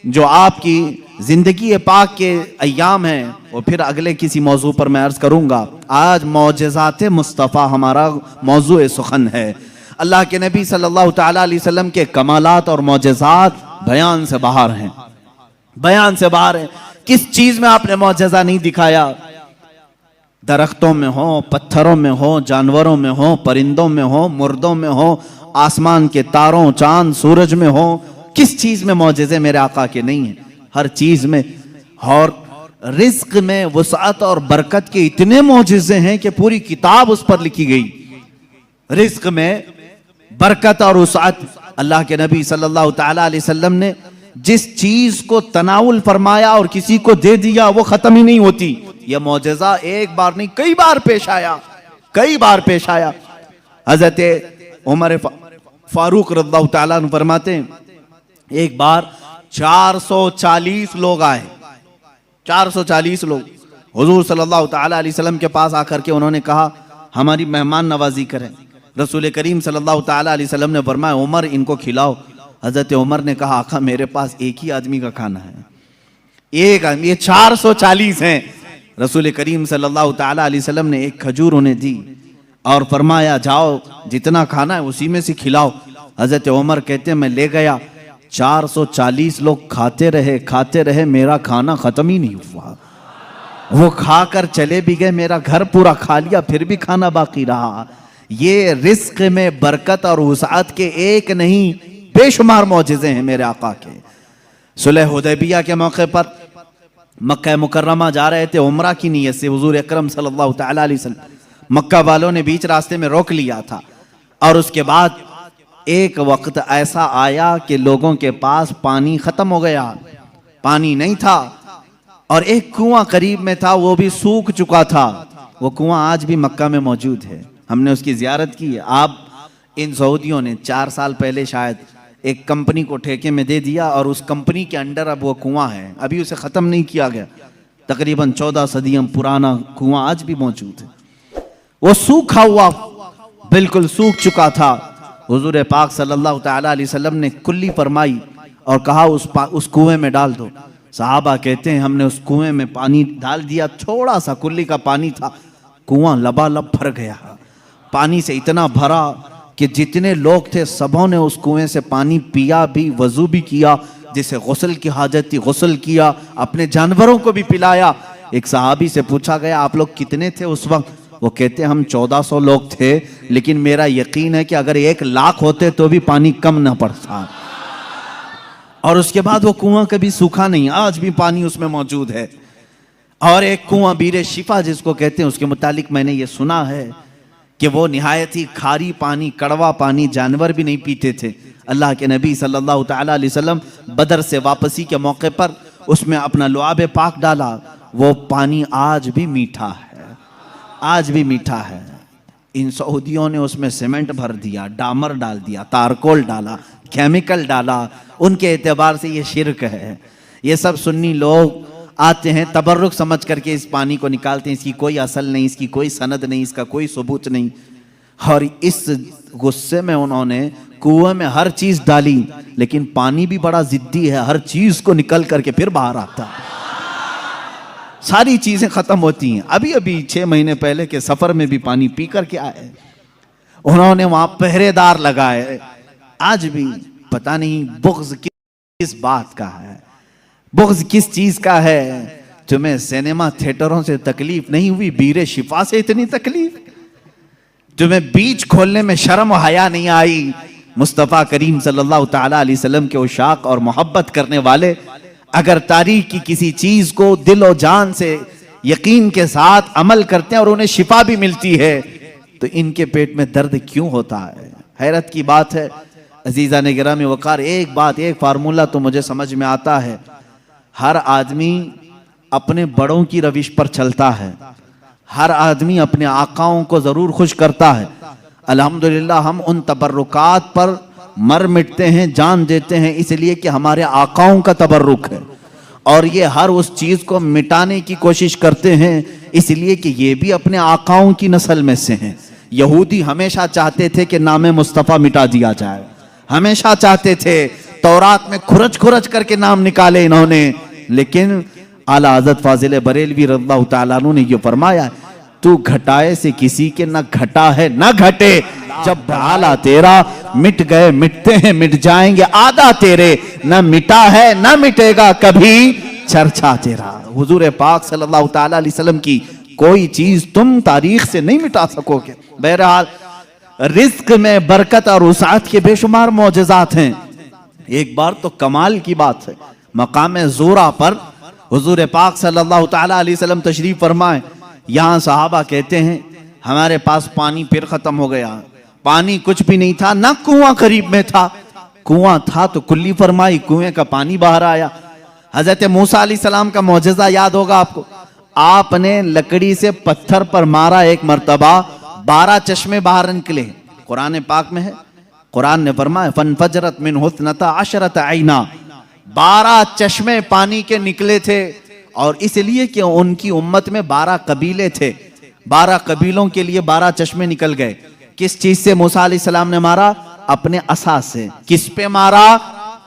जो आपकी ज़िंदगी पाक के अय्याम हैं वो फिर अगले किसी मौजू पर मैं अर्ज़ करूँगा। आज मौजज़ात मुस्तफ़ा हमारा मौजू सुखन है। अल्लाह के नबी सल्लल्लाहु ताला अलैहि वसल्लम के कमालात और मौजज़ात बयान से बाहर हैं, बयान से बाहर हैं। किस चीज़ में आपने मौजज़ा नहीं दिखाया? दरख्तों में हो, पत्थरों में हो, जानवरों में हो, परिंदों में हो, मुर्दों में हो, आसमान के तारों, चांद, सूरज में हो, किस चीज में मौजज़े मेरे आका के नहीं है? हर चीज में। और रिज्क में वसाअत और बरकत के इतने मौजज़े हैं कि पूरी किताब उस पर लिखी गई। रिज्क में बरकत और वसाअत, अल्लाह के नबी सल्लल्लाहु ताला अलैहि वसल्लम ने जिस चीज को तनाउल फरमाया और किसी को दे दिया वो खत्म ही नहीं होती। यह मौजज़ा एक बार नहीं कई बार पेश आया, कई बार पेश आया। हजरत उमर फारूक रज़ियल्लाहु ताला अन्हु फरमाते हैं, एक बार 440 लोग आए, 440 लोग हुजूर सल्लल्लाहु ताला अलैहि वसल्लम के पास आकर के उन्होंने कहा हमारी मेहमान नवाजी करें। रसूल करीम सल्लल्लाहु ताला अलैहि वसल्लम ने फरमाया उमर इनको खिलाओ। हजरत उमर ने कहा आका मेरे पास एक ही आदमी का खाना है, एक आदमी, ये 440 हैं। रसूल करीम सल्लल्लाहु ताला अलैहि वसल्लम ने एक खजूर उन्हें दी और फरमाया जाओ जितना खाना है उसी में से खिलाओ। हजरत उमर कहते हैं मैं ले गया, 440 लोग खाते रहे, मेरा खाना खत्म ही नहीं हुआ। वो खाकर चले भी गए, मेरा घर पूरा खा लिया, फिर भी खाना बाकी रहा। ये रिस्क में बरकत और वसाअत के एक नहीं बेशुमार मौजज़े हैं मेरे आका के। सुलह हुदैबिया के मौके पर मक्का मुकर्रमा जा रहे थे उम्रा की नीयत से। हुजूर अकरम सल्लल्लाहु ताला अलैहि वसल्लम मक्का वालों ने बीच रास्ते में रोक लिया था और उसके बाद एक वक्त ऐसा आया कि लोगों के पास पानी खत्म हो गया, पानी नहीं था और एक कुआं करीब में था वो भी सूख चुका था। वो कुआं आज भी मक्का में मौजूद है, हमने उसकी जियारत की है। आप इन सऊदियों ने 4 साल पहले शायद एक कंपनी को ठेके में दे दिया और उस कंपनी के अंडर अब वो कुआं है, अभी उसे ख़त्म नहीं किया गया। तकरीबन 14 सदियों पुराना कुआं आज भी मौजूद है। वो सूखा हुआ बिल्कुल सूख चुका था। हुजूर पाक सल्लल्लाहु ताला अलैहि वसल्लम ने कुल्ली फरमाई और कहा उस कुएं में डाल दो। सहाबा कहते हैं हमने उस कुएं में पानी डाल दिया, थोड़ा सा कुल्ली का पानी था, कुआं लबालब भर गया। पानी से इतना भरा कि जितने लोग थे सबों ने उस कुएं से पानी पिया भी, वजू भी किया, जिसे गुस्ल की हाजत थी गुस्ल किया, अपने जानवरों को भी पिलाया। एक सहाबी से पूछा गया आप लोग कितने थे उस वक्त? वो कहते हम 1400 लोग थे, लेकिन मेरा यकीन है कि अगर 1 लाख होते तो भी पानी कम ना पड़ता। और उसके बाद वो कुआं कभी सूखा नहीं, आज भी पानी उसमें मौजूद है। और एक कुआं बीरे शिफा जिसको कहते हैं, उसके मुतालिक मैंने ये सुना है कि वो निहायत ही खारी पानी, कड़वा पानी जानवर भी नहीं पीते थे। अल्लाह के नबी सल्लल्लाहु ताला अलैहि वसल्लम बदर से वापसी के मौके पर उसमें अपना लुआब पाक डाला, वो पानी आज भी मीठा है, आज भी मीठा है। इन सऊदियों ने उसमें सीमेंट भर दिया, डामर डाल दिया, तारकोल डाला, केमिकल डाला, उनके एतबार से ये शिरक है। ये सब सुन्नी लोग आते हैं तबर्रुक समझ करके इस पानी को निकालते हैं, इसकी कोई असल नहीं, इसकी कोई सनद नहीं, इसका कोई सबूत नहीं। और इस गुस्से में उन्होंने कुएं में हर चीज डाली, लेकिन पानी भी बड़ा जिद्दी है, हर चीज को निकल करके फिर बाहर आता है, सारी चीजें खत्म होती हैं। अभी अभी 6 महीने पहले के सफर में भी पानी पी करके आए, उन्होंने वहां पहरेदार लगाए। आज भी पता नहीं बुग़्ज़ किस बात का है, बुग़्ज़ किस चीज का है। तुम्हें सिनेमा थिएटरों से तकलीफ नहीं हुई, बीरे शिफा से इतनी तकलीफ? तुम्हें बीच खोलने में शर्म और हया नहीं आई? मुस्तफ़ा करीम सल्लल्लाहु ताला अलैहि वसल्लम के उशाक और मोहब्बत करने वाले अगर तारीख की किसी चीज को दिल और जान से यकीन के साथ अमल करते हैं और उन्हें शिफा भी मिलती है, तो इनके पेट में दर्द क्यों होता है? हैरत की बात है। अजीज़ा ने गिरामी वकार, एक बात, एक फार्मूला तो मुझे समझ में आता है, हर आदमी अपने बड़ों की रविश पर चलता है, हर आदमी अपने आकाओं को जरूर खुश करता है। अल्हम्दुलिल्लाह हम उन तबर्रुकात पर मर मिटते हैं, जान देते हैं इसलिए कि हमारे आकाओं का तबर्रुक है, और ये हर उस चीज को मिटाने की कोशिश करते हैं इसलिए कि ये भी अपने आकाओं की नस्ल में से हैं। यहूदी हमेशा चाहते थे कि नाम मुस्तफ़ा मिटा दिया जाए, हमेशा चाहते थे, तौरात में खुरच खुरच करके नाम निकाले इन्होंने, लेकिन आला हज़रत फाजिल बरेलवी रज़ियल्लाहु ताला अन्हु ने ये फरमाया, तू घटाए से किसी के न घटा है न घटे, जब आला तेरा मिट गए मिटते हैं मिट जाएंगे, आधा तेरे न मिटा है न मिटेगा कभी चर्चा तेरा। हुजूर पाक सल्लल्लाहु ताला अलैहि वसल्लम की कोई चीज तुम तारीख से नहीं मिटा सकोगे। बहरहाल रिज्क में बरकत और वसाअत के बेशुमार मौजज़ात हैं। एक बार तो कमाल की बात है, मकाम ज़ोरा पर हुजूर पाक सल्लल्लाहु ताला अलैहि वसल्लम तशरीफ फरमाए। यहाँ सहाबा कहते हैं हमारे पास पानी फिर खत्म हो गया, पानी कुछ भी नहीं था, ना कुआं करीब में था, कुआं था तो कुल्ली फरमाई, कुएं का पानी बाहर आया। हजरत मूसा अलैहिस्सलाम का मौजज़ा याद होगा आपको, आपने लकड़ी से पत्थर पर मारा एक मर्तबा, 12 चश्मे बाहर निकले। कुरान पाक में है, कुरान ने फरमाया फनफजरत मिन हुस्नता अशरत आइना, 12 चश्मे पानी के निकले थे, और इसलिए कि उनकी उम्मत में 12 कबीले थे, 12 कबीलों के लिए 12 चश्मे निकल गए। किस चीज से मूसा अलैहिस्सलाम ने मारा? अपने असा से। किस पे मारा?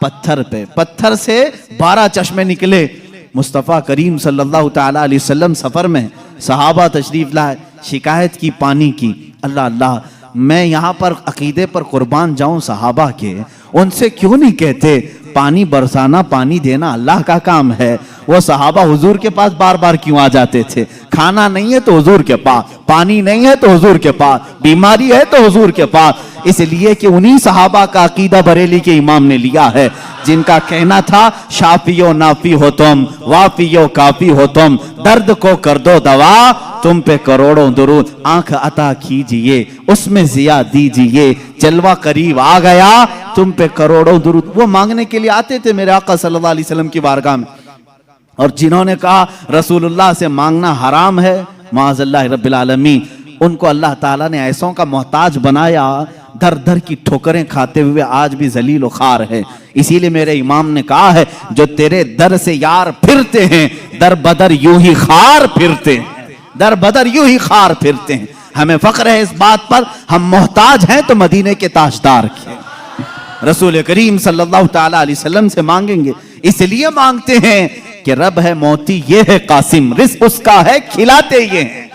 पत्थर पे। पत्थर से 12 चश्मे निकले। मुस्तफ़ा करीम सल्लल्लाहु ताला अलैहि वसल्लम सफर में, सहाबा तशरीफ लाए, शिकायत की पानी की। अल्लाह अल्लाह, मैं यहाँ पर अकीदे पर कुर्बान जाऊं सहाबा के, उनसे क्यों नहीं कहते पानी बरसाना पानी देना अल्लाह का काम है। वो सहाबा हुजूर के पास बार बार क्यों आ जाते थे? खाना नहीं है तो हुजूर के पास, पानी नहीं है तो हुजूर के पास, बीमारी है तो हुजूर के पास। इसलिए कि उन्हीं सहाबा का अकीदा बरेली के इमाम ने लिया है, जिनका कहना था शाफियो नाफी हो तुम, वाफियो काफी हो तुम, दर्द को कर दो दवा, तुम पे करोड़ों दुरूद, आंख अता कीजिए उसमें जिया दीजिए, जलवा करीब आ गया तुम पे करोड़ों दुरूद। वो मांगने के लिए आते थे मेरे आका सल्लल्लाहु अलैहि वसल्लम की बारगाह में, और जिन्होंने कहा रसूलुल्लाह से मांगना हराम है, माअज़ल्लाह रब्बिल आलमीन, उनको अल्लाह ताला ने ऐसों का मोहताज बनाया, दर दर की ठोकरें खाते हुए आज भी जलील और खार है। इसीलिए मेरे इमाम ने कहा है, जो तेरे दर से यार फिरते हैं, दर बदर यूं ही खार फिरते हैं, दर बदर यूं ही खार फिरते हैं। हमें फख्र है इस बात पर, हम मोहताज हैं तो मदीने के ताजदार के रसूल करीम सल्लल्लाहु ताला अलैहि वसल्लम से मांगेंगे। इसलिए मांगते हैं कि रब है मोती ये है कासिम, रिस्क उसका है खिलाते ये हैं,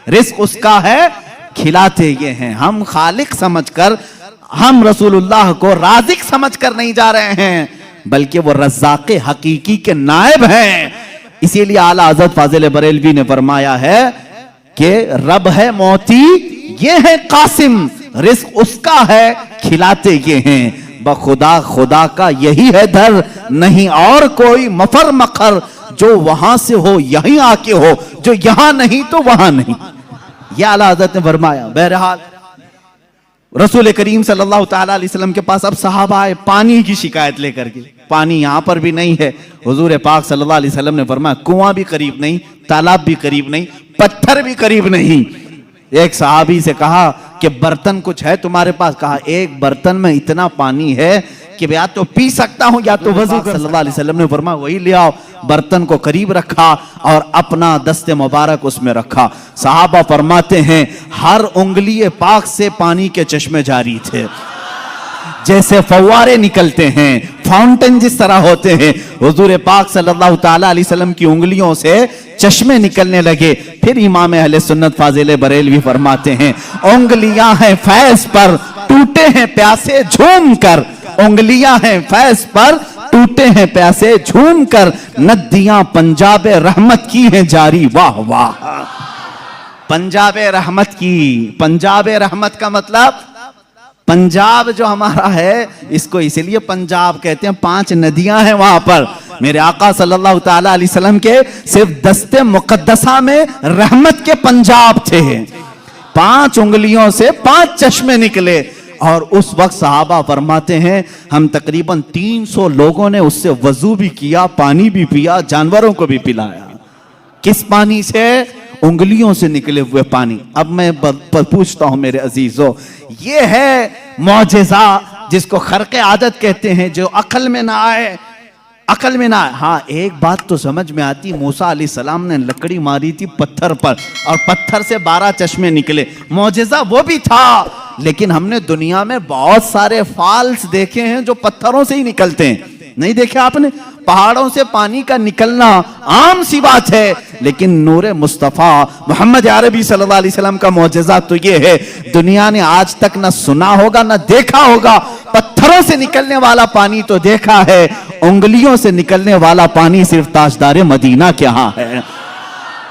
रिस्क उसका है खिलाते ये हैं। हम खालिक समझकर, हम रसूलुल्लाह को राज़िक समझकर नहीं जा रहे हैं, बल्कि वो रज़्ज़ाक़े हकीकी के नायब हैं। इसीलिए आला हज़रत फाजिल बरेलवी ने फरमाया है कि रब है मोती ये है कासिम, रिस्क उसका है खिलाते ये हैं। बखुदा खुदा का यही है दर, नहीं और कोई मफर मखर, जो वहां से हो यहीं आके हो, जो यहां नहीं तो वहां नहीं। यह आला हज़रत ने फरमाया। बहरहाल रसूल करीम सल्लल्लाहु ताला अलैहि वसल्लम के पास अब सहाबा आए पानी की शिकायत लेकर के, पानी यहां पर भी नहीं है। हुजूर पाक सल्लल्लाहु अलैहि वसल्लम ने फरमाया कुआं भी करीब नहीं, तालाब भी करीब नहीं, पत्थर भी करीब नहीं। एक सहाबी से कहा कि बर्तन कुछ है तुम्हारे पास? कहा एक बर्तन में इतना पानी है कि या तो पी सकता हूं या तो वजू कर। सल्लल्लाहु अलैहि वसल्लम ने फरमाया वही ले आओ। बर्तन को करीब रखा और अपना दस्ते मुबारक उसमें रखा। सहाबा फरमाते हैं हर उंगली पाक से पानी के चश्मे जारी थे, जैसे फव्वारे निकलते हैं, फाउंटेन जिस तरह होते हैं। हुजूर पाक सल्लल्लाहु ताला अलैहि वसल्लम की उंगलियों से चश्मे निकलने लगे। फिर इमाम अहले सुन्नत फाजिल बरेलवी फरमाते हैं उंगलियां हैं फैज पर, टूटे हैं प्यासे झूम कर, उंगलियां हैं फैज पर, टूटे हैं प्यासे झूम कर, नदियां पंजाब रहमत की हैं जारी। वाह वाह, पंजाब रहमत की। पंजाब रहमत का मतलब, पंजाब जो हमारा है इसको इसलिए पंजाब कहते हैं, 5 नदियां हैं वहां पर। मेरे आका सल्लल्लाहु ताला अलैहि वसल्लम के सिर्फ दस्ते मुकद्दसा में रहमत के पंजाब थे। 5 उंगलियों से 5 चश्मे निकले। और उस वक्त सहाबा फरमाते हैं हम तकरीबन 300 लोगों ने उससे वजू भी किया, पानी भी पिया, जानवरों को भी पिलाया। किस पानी से? उंगलियों से निकले हुए पानी। अब मैं पूछता हूं मेरे अजीजों, ये है मौजज़ा जिसको खर्क़े आदत कहते हैं, जो अकल में ना आए, अकल में ना आए। हाँ, एक बात तो समझ में आती, मूसा अलैहिस्सलाम ने लकड़ी मारी थी पत्थर पर और पत्थर से 12 चश्मे निकले, मौजज़ा वो भी था। लेकिन हमने दुनिया में बहुत सारे फॉल्स देखे हैं जो पत्थरों से ही निकलते हैं, नहीं देखे आपने? पहाड़ों से पानी का निकलना आम सी बात है, लेकिन नूरे मुस्तफ़ा मोहम्मद अरबी सल्लल्लाहु अलैहि वसल्लम का मौजज़ा तो ये है, दुनिया ने आज तक ना सुना होगा ना देखा होगा। पत्थरों से निकलने वाला पानी तो देखा है, उंगलियों से निकलने वाला पानी सिर्फ ताजदार मदीना के यहाँ है।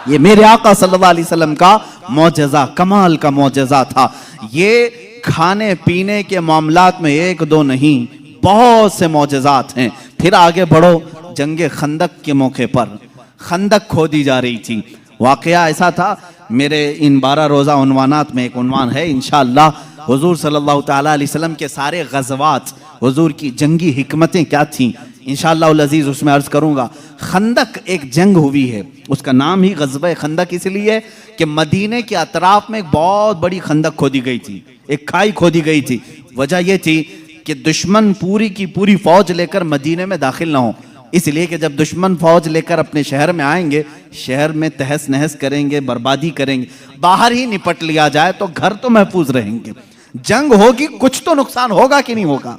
ये मेरे आका सल्लल्लाहु अलैहि वसल्लम का मौजज़ा, कमाल का मौजज़ा था। ये खाने पीने के मामलात में एक दो नहीं, बहुत से मौजज़ात हैं। फिर आगे बढ़ो, जंगे खंदक के मौके पर खंदक खोदी जा रही थी। वाक़या ऐसा था, मेरे इन 12 रोज़ा उन्वानात में एक उन्वान है इंशाअल्लाह, हुजूर सल्लल्लाहु ताला अलैहि वसल्लम के सारे गज़वात, हुजूर की जंगी हिकमतें क्या थीं, इंशाअल्लाह अज़ीज़ उसमें अर्ज़ करूँगा। खंदक एक जंग हुई है, उसका नाम ही ग़ज़वा खंदक इसलिए कि मदीने के अतराफ में एक बहुत बड़ी खंदक खोदी गई थी, एक खाई खोदी गई थी। वजह यह थी कि दुश्मन पूरी की पूरी फौज लेकर मदीने में दाखिल ना हो, इसलिए कि जब दुश्मन फौज लेकर अपने शहर में आएंगे, शहर में तहस नहस करेंगे, बर्बादी करेंगे। बाहर ही निपट लिया जाए तो घर तो महफूज रहेंगे। जंग होगी, कुछ तो नुकसान होगा कि नहीं होगा।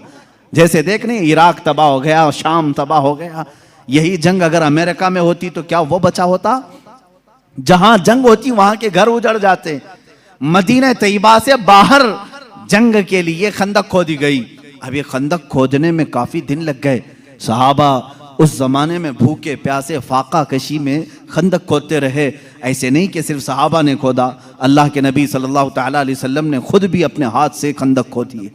जैसे देखने इराक तबाह हो गया, शाम तबाह हो गया। यही जंग अगर अमेरिका में होती तो क्या वो बचा होता? जहां जंग होती वहां के घर उजड़ जाते। मदीना तैयबा से बाहर जंग के लिए खंदक खोदी गई। अब ये खंदक खोदने में काफी दिन लग गए। सहाबा उस जमाने में भूखे प्यासे फाका कशी में खंदक खोदते रहे। ऐसे नहीं कि सिर्फ सहाबा ने खोदा, अल्लाह के नबी सल्लल्लाहु ताला अलैहि वसल्लम ने खुद भी अपने हाथ से खंदक खोदी है।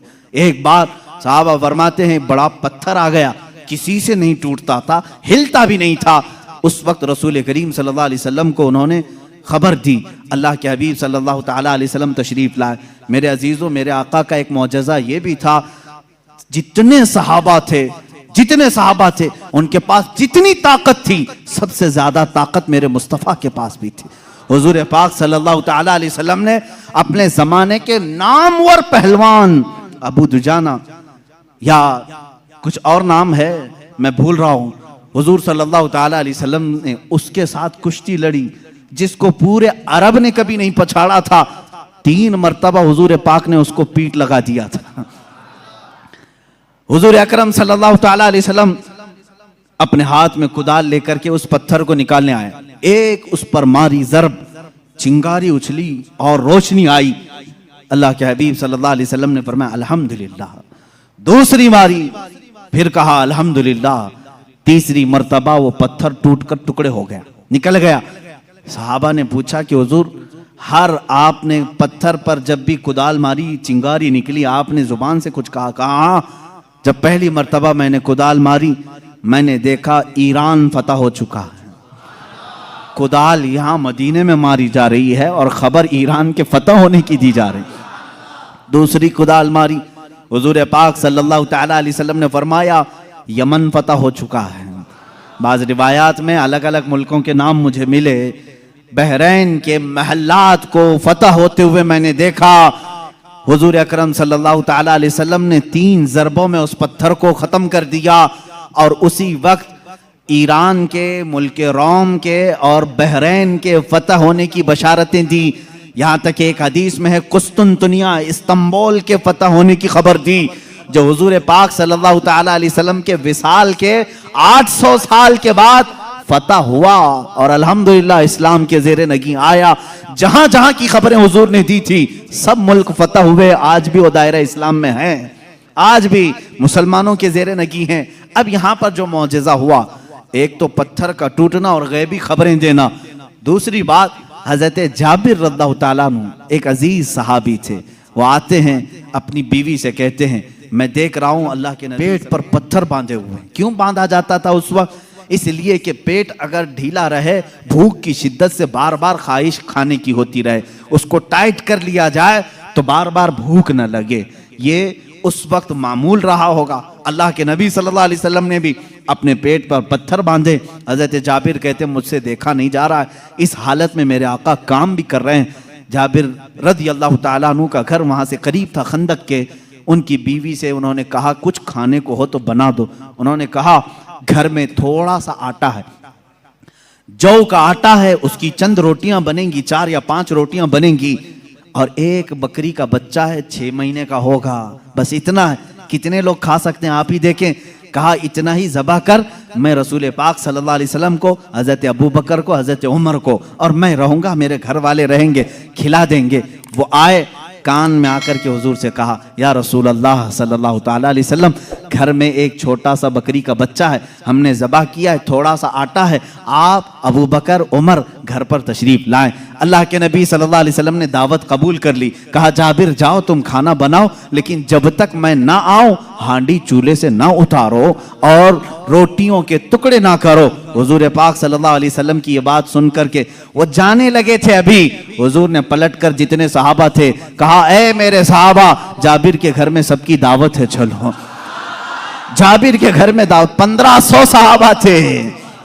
एक बार सहाबा फरमाते हैं, बड़ा पत्थर आ गया, किसी से नहीं टूटता था, हिलता भी नहीं था। उस वक्त रसूल करीम सल्लल्लाहु अलैहि वसल्लम को उन्होंने खबर दी। अल्लाह के हबीब सल्लल्लाहु ताला अलैहि वसल्लम तशरीफ लाए। मेरे अजीजों, मेरे आका का एक मौजज़ा ये भी था, जितने सहाबा थे उनके पास जितनी ताकत थी, सबसे ज्यादा ताकत मेरे मुस्तफ़ा के पास भी थी। हुजूर पाक सल्लल्लाहु ताला अलैहि वसल्लम ने अपने जमाने के नामवर पहलवान अबू दुजाना या कुछ और नाम है मैं भूल रहा हूं, हुजूर सल्लल्लाहु ताला अलैहि वसल्लम ने उसके साथ कुश्ती लड़ी, जिसको पूरे अरब ने कभी नहीं पछाड़ा था। 3 मरतबा हुजूर पाक ने उसको पीठ लगा दिया था। हुजूर अकरम सल्लल्लाहु ताला अलैहि वसल्लम अपने हाथ में कुदाल लेकर के उस पत्थर को निकालने आए। एक उस पर मारी जरब, चिंगारी उछली और रोशनी आई। अल्लाह के हबीब सल्लल्लाहु अलैहि वसल्लम ने फरमाया अल्हम्दुलिल्लाह। दूसरी मारी, फिर कहा अल्हम्दुलिल्लाह। तीसरी मर्तबा वो पत्थर टूटकर टुकड़े हो गया, निकल गया। सहाबा ने पूछा कि हुजूर, हर आपने पत्थर पर जब भी कुदाल मारी चिंगारी निकली, आपने जुबान से कुछ कहा? कहा, जब पहली मर्तबा मैंने कुदाल मारी, मैंने देखा ईरान फतह हो चुका है। कुदाल यहां मदीने में मारी जा रही है और खबर ईरान के फतह होने की दी जा रही। दूसरी कुदाल मारी, हुजूर पाक सल्लल्लाहु ताला अलैहि वसल्लम ने फरमाया यमन फतह हो चुका है। बाज़ रिवायात में अलग अलग मुल्कों के नाम मुझे मिले। बहरैन के महल्लात को फतह होते हुए मैंने देखा। हुजूर अकरम सल्लल्लाहु ताला अलैहि वसल्लम ने 3 ज़रबों में उस पत्थर को ख़त्म कर दिया और उसी वक्त ईरान के, मुल्क रोम के और बहरैन के फतह होने की बशारतें दी। यहाँ तक एक हदीस में है कुस्तुनतुनिया, इस्तांबुल के फतह होने की खबर दी, जो हुजूर पाक सल्लल्लाहु ताला अलैहि वसल्लम के विसाल के 800 साल के बाद फतह हुआ और अल्हम्दुलिल्लाह इस्लाम के ज़ेरे नगी आया। जहां जहां की खबरें हुजूर ने दी थी, सब मुल्क फतह हुए। आज भी वो दायरा इस्लाम में है, आज भी मुसलमानों के ज़ेरे नगी हैं। अब यहाँ पर जो मौजज़ा हुआ, एक तो पत्थर का टूटना और गैबी खबरें देना। दूसरी बात, हज़रत जाबिर रज़ियल्लाहु ताला अन्हु एक अजीज सहाबी थे। वो आते हैं अपनी बीवी से कहते हैं, मैं देख रहा हूँ अल्लाह के नबी पेट पर पत्थर बांधे हुए। क्यों बांधा जाता था उस वक्त? इसलिए कि पेट अगर ढीला रहे, भूख की शिद्दत से बार बार ख्वाहिश खाने की होती रहे, उसको टाइट कर लिया जाए तो बार बार भूख न लगे। ये उस वक्त मामूल रहा होगा। अल्लाह के नबी सल्लल्लाहु अलैहि वसल्लम ने भी अपने पेट पर पत्थर बांधे। हज़रत जाबिर कहते मुझसे देखा नहीं जा रहा है, इस हालत में मेरे आका काम भी कर रहे हैं। जाबिर रज़ियल्लाहु ताला अन्हु का घर वहाँ से करीब था खंदक के। उनकी बीवी से उन्होंने कहा कुछ खाने को हो तो बना दो। उन्होंने कहा घर में थोड़ा सा आटा है, जौ का आटा है, उसकी चंद रोटियां बनेंगी, 4 या 5 रोटियां बनेंगी, और एक बकरी का बच्चा है 6 महीने का होगा, बस इतना है। कितने लोग खा सकते हैं आप ही देखें। कहा इतना ही ज़बह कर, मैं रसूल पाक सल्लल्लाहु अलैहि वसल्लम को, हज़रत अबू बकर को, हज़रत उमर को, और मैं रहूंगा, मेरे घर वाले रहेंगे, खिला देंगे। वो आए, कान में आकर के हुजूर से कहा या रसूल अल्लाह सल्लल्लाहु ताला अलैहि वसल्लम, घर में एक छोटा सा बकरी का बच्चा है, हमने ज़बह किया है, थोड़ा सा आटा है, आप अबू बकर उमर घर पर तशरीफ लाएं। अल्लाह के नबी सल्लल्लाहु अलैहि वसल्लम ने दावत कबूल कर ली। कहा जाबिर जाओ तुम खाना बनाओ, लेकिन जब तक मैं ना आऊं हांडी चूल्हे से ना उतारो और रोटियों के टुकड़े ना करो। हुजूर पाक सल्लल्लाहु अलैहि वसल्लम की ये बात सुन करके वो जाने लगे थे, अभी हुजूर ने पलटकर जितने सहाबा थे कहा ए मेरे सहाबा, जाबिर के घर में सबकी दावत है, चलो। जाबिर के घर में दावत, 1500 सहाबा थे,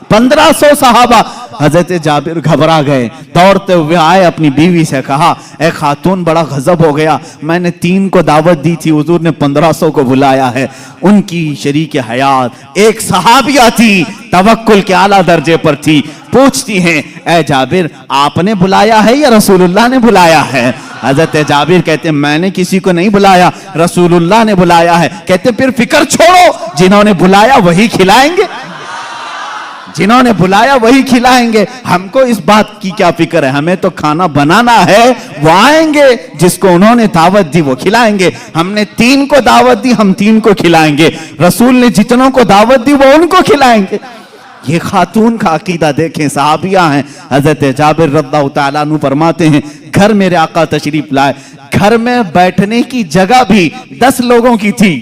1500 सहाबा। हजरत जाबिर घबरा गए, दौड़ते हुए आए, अपनी बीवी से कहा ए खातून बड़ा गजब हो गया, मैंने 3 को दावत दी थी, हुजूर ने 1500 को बुलाया है। उनकी शरीक हयात एक सहाबिया थी, तवक्कुल के आला दर्जे पर थी, पूछती हैं ए जाबिर आपने बुलाया है या रसूलुल्लाह ने बुलाया है? हजरत जाबिर कहते मैंने किसी को नहीं बुलाया, रसूलुल्लाह ने बुलाया है। कहते फिर फिक्र छोड़ो, जिन्होंने बुलाया वही खिलाएंगे, जिन्होंने बुलाया वही खिलाएंगे। हमको इस बात की क्या फिक्र है, हमें तो खाना बनाना है, वो आएंगे, जिसको उन्होंने दावत दी वो खिलाएंगे। हमने 3 को दावत दी, हम 3 को खिलाएंगे, रसूल ने जितनों को दावत दी वो उनको खिलाएंगे। ये खातून का अकीदा देखें, सहाबिया हैं। हजरत जाबिर रज़ियल्लाहु ताला अन्हु फरमाते हैं घर मेरे आका तशरीफ लाए, घर में बैठने की जगह भी 10 लोगों की थी,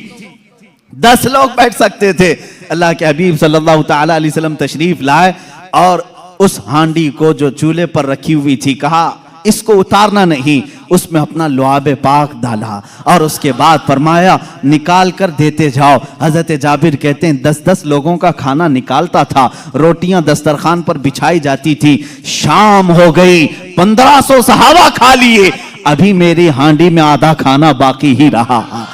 10 लोग बैठ सकते थे। अल्लाह के हबीब सल्लल्लाहु ताला अलैहि वसल्लम तशरीफ लाए और उस हांडी को जो चूल्हे पर रखी हुई थी, कहा इसको उतारना नहीं, उसमें अपना लुआबे पाक डाला और उसके बाद फरमाया निकाल कर देते जाओ। हजरत जाबिर कहते हैं 10-10 लोगों का खाना निकालता था, रोटियां दस्तरखान पर बिछाई जाती थी। शाम हो गई, 1500 सहाबा खा लिए, अभी मेरी हांडी में आधा खाना बाकी ही रहा।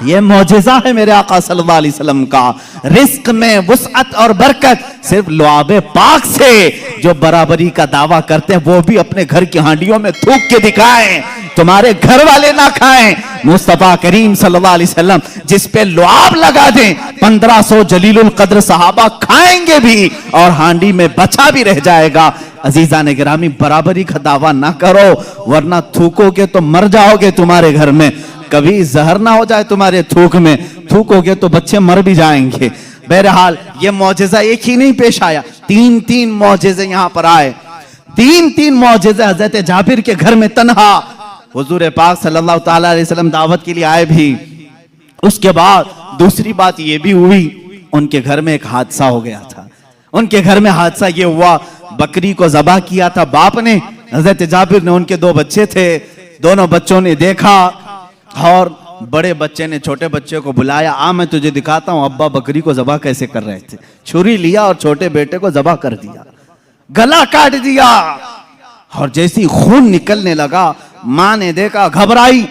ये मौजिज़ा है मेरे आका सल्लल्लाहु अलैहि वसल्लम का। रिस्क में वुसअत और बरकत सिर्फ लुआबे पाक से, जो बराबरी का दावा करते हैं वो भी अपने घर की हांडियों में थूक के दिखाएं, तुम्हारे घर वाले ना खाएं। मुस्तफा करीम सल्लल्लाहु अलैहि वसल्लम जिस पे लुआब लगा दें, 1500 जलीलुल कद्र सहाबा खाएंगे भी और हांडी में बचा भी रह जाएगा। अजीजा ने गिरामी, बराबरी का दावा ना करो, वरना थूकोगे तो मर जाओगे, तुम्हारे घर में कभी जहर ना हो जाए, तुम्हारे थूक में थूकोगे तो बच्चे मर भी जाएंगे। बहरहाल ये मौजिज़ा एक ही नहीं पेश आया, 3-3 मौजिज़े यहां पर आए, 3-3 मौजिज़े हजरत जाबिर के घर में तन्हा। हुजूर पाक सल्लल्लाहु ताला अलैहि वसल्लम दावत के लिए आए भी। उसके बाद दूसरी बात ये भी हुई, उनके घर में एक हादसा हो गया था। उनके घर में हादसा ये हुआ, बकरी को ज़बह किया था बाप ने, हजरत जाबिर ने, उनके 2 बच्चे थे, दोनों बच्चों ने देखा और बड़े बच्चे ने छोटे बच्चे को बुलाया, आ मैं तुझे दिखाता हूं अब्बा बकरी को ज़बह कैसे कर रहे थे। छुरी लिया और छोटे बेटे को ज़बह कर दिया, गला काट दिया, और जैसे ही खून निकलने लगा मां ने देखा, घबराई,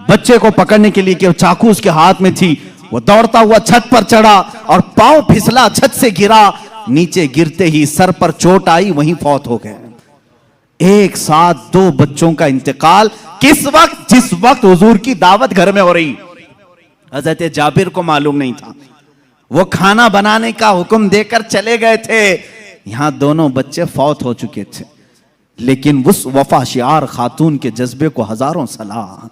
बच्चे को पकड़ने के लिए कि चाकू उसके हाथ में थी, वो दौड़ता हुआ छत पर चढ़ा और पांव फिसला, छत से गिरा, नीचे गिरते ही सर पर चोट आई, वहीं फौत हो गए। एक साथ 2 बच्चों का इंतकाल, किस वक्त? जिस वक्त हुजूर की दावत घर में हो रही। हजरत जाबिर को मालूम नहीं था, वो खाना बनाने का हुक्म देकर चले गए थे, यहां दोनों बच्चे फौत हो चुके थे। लेकिन उस वफाशियार खातून के जज्बे को हजारों सलाह,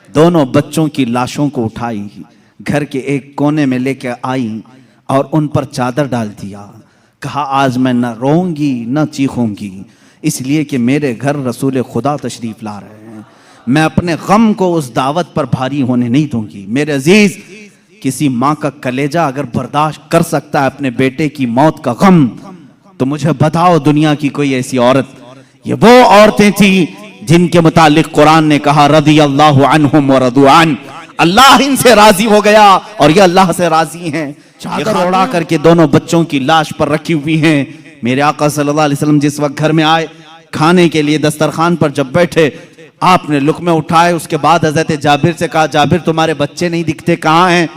दोनों बच्चों की लाशों को उठाई, घर के एक कोने में लेकर आई और उन पर चादर डाल दिया। कहा आज मैं न रोऊंगी न चीखूंगी, इसलिए कि मेरे घर रसूल खुदा तशरीफ ला रहे हैं, मैं अपने गम को उस दावत पर भारी होने नहीं दूंगी। मेरे अजीज, किसी माँ का कलेजा अगर बर्दाश्त कर सकता है अपने बेटे की मौत का गम, तो मुझे बताओ दुनिया की कोई ऐसी औरत। ये वो औरतें थी जिनके मुतालिक कुरान ने कहा रज़ियल्लाहु अन्हुम व रदू अन, अल्लाह इनसे राजी हो गया और ये अल्लाह से राजी हैं। चादर ओढ़ा करके दोनों बच्चों की लाश पर रखी हुई हैं। मेरे आका सल्लल्लाहु अलैहि वसल्लम जिस वक्त घर में आए, खाने के लिए दस्तरखान पर जब बैठे, आपने लुक़मे उठाए। उसके बाद हजरत जाबिर से कहा, जाबिर तुम्हारे बच्चे नहीं दिखते, कहाँ हैं?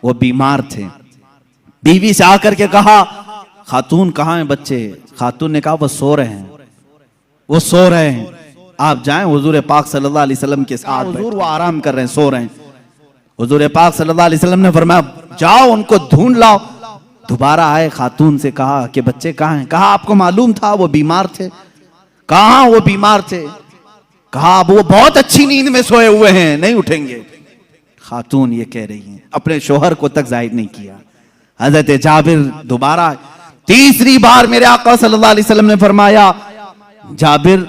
वो बीमार थे। बीवी से आकर के कहा, खातून कहाँ हैं बच्चे? खातून ने कहा वो सो रहे हैं, वो सो रहे हैं, आप जाएं हुजूर पाक सल्लल्लाहु अलैहि वसल्लम के साथ। हुजूर वो आराम कर रहे हैं, सो रहे हैं। हुजूर पाक सल्लल्लाहु अलैहि वसल्लम ने फरमाया जाओ उनको ढूंढ लाओ। दोबारा आए, खातून से कहा कि बच्चे कहाँ हैं? कहा आपको मालूम था वो बीमार थे। कहाँ वो बीमार थे? कहा वो बहुत अच्छी नींद में सोए हुए हैं, नहीं उठेंगे। खातून ये कह रही हैं, अपने शोहर को तक जाहिर नहीं किया। हजरत जाबिर दोबारा, तीसरी बार मेरे आका सल्लल्लाहु अलैहि वसल्लम ने फरमाया, जाबिर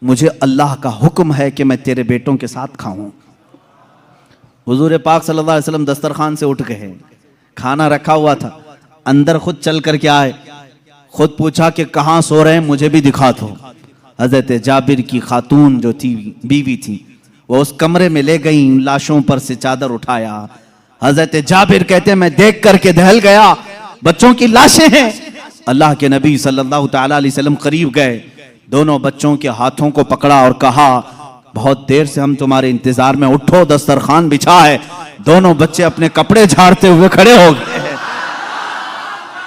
मुझे अल्लाह का हुक्म है कि मैं तेरे बेटों के साथ खाऊं। हुजूर पाक सल्लल्लाहु अलैहि वसल्लम दस्तरखान से उठ गए, खाना रखा हुआ था, अंदर खुद चल करके आए, खुद पूछा कि कहाँ सो रहे हैं, मुझे भी दिखा दो। हजरत जाबिर की खातून जो थी, बीवी थी, वो उस कमरे में ले गई, लाशों पर से चादर उठाया। हजरत जाबिर कहते हैं मैं देख करके दहल गया, बच्चों की लाशें हैं। अल्लाह के नबी सल्लल्लाहु ताला अलैहि वसल्लम करीब गए, दोनों बच्चों के हाथों को पकड़ा और कहा बहुत देर से हम तुम्हारे इंतजार में, उठो दस्तरखान बिछा है। दोनों बच्चे अपने कपड़े झाड़ते हुए खड़े हो गए।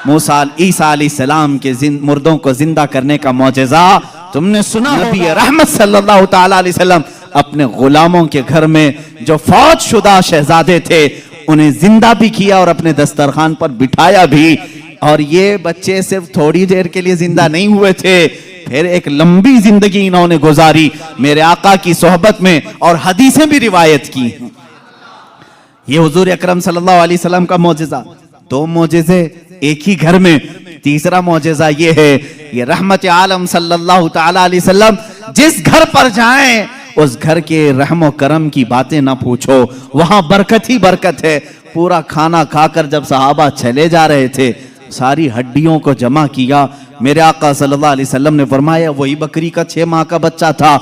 मूसा ईसा अलैहिस्सलाम के मुर्दों को जिंदा करने का मौजज़ा तुमने सुना? नबी रहमत सल्लल्लाहु ताला अलैहि वसल्लम अपने गुलामों के घर में जो फौज शुदा शहजादे थे उन्हें जिंदा भी किया और अपने दस्तरखान पर बिठाया भी। और ये बच्चे सिर्फ थोड़ी देर के लिए जिंदा नहीं हुए थे, फिर एक लंबी जिंदगी इन्होंने गुजारी मेरे आका की सोहबत में, और हदीसें भी रिवायत की। ये हुजूर अकरम सल्लल्लाहु अलैहि वसल्लम का मौजज़ा। दो मौजज़े एक ही घर में। तीसरा मौजज़ा ये है, ये रहमत आलम सल्लल्लाहु ताला अलैहि वसल्लम जिस घर पर जाएं उस घर के रहमो करम की बातें ना पूछो, वहां बरकत ही बरकत है। पूरा खाना खाकर जब सहाबा चले जा रहे थे, सारी हड्डियों को जमा किया। मेरे आका सल्लल्लाहु अलैहि वसल्लम ने फरमाया वही बकरी का 6 माह का बच्चा था।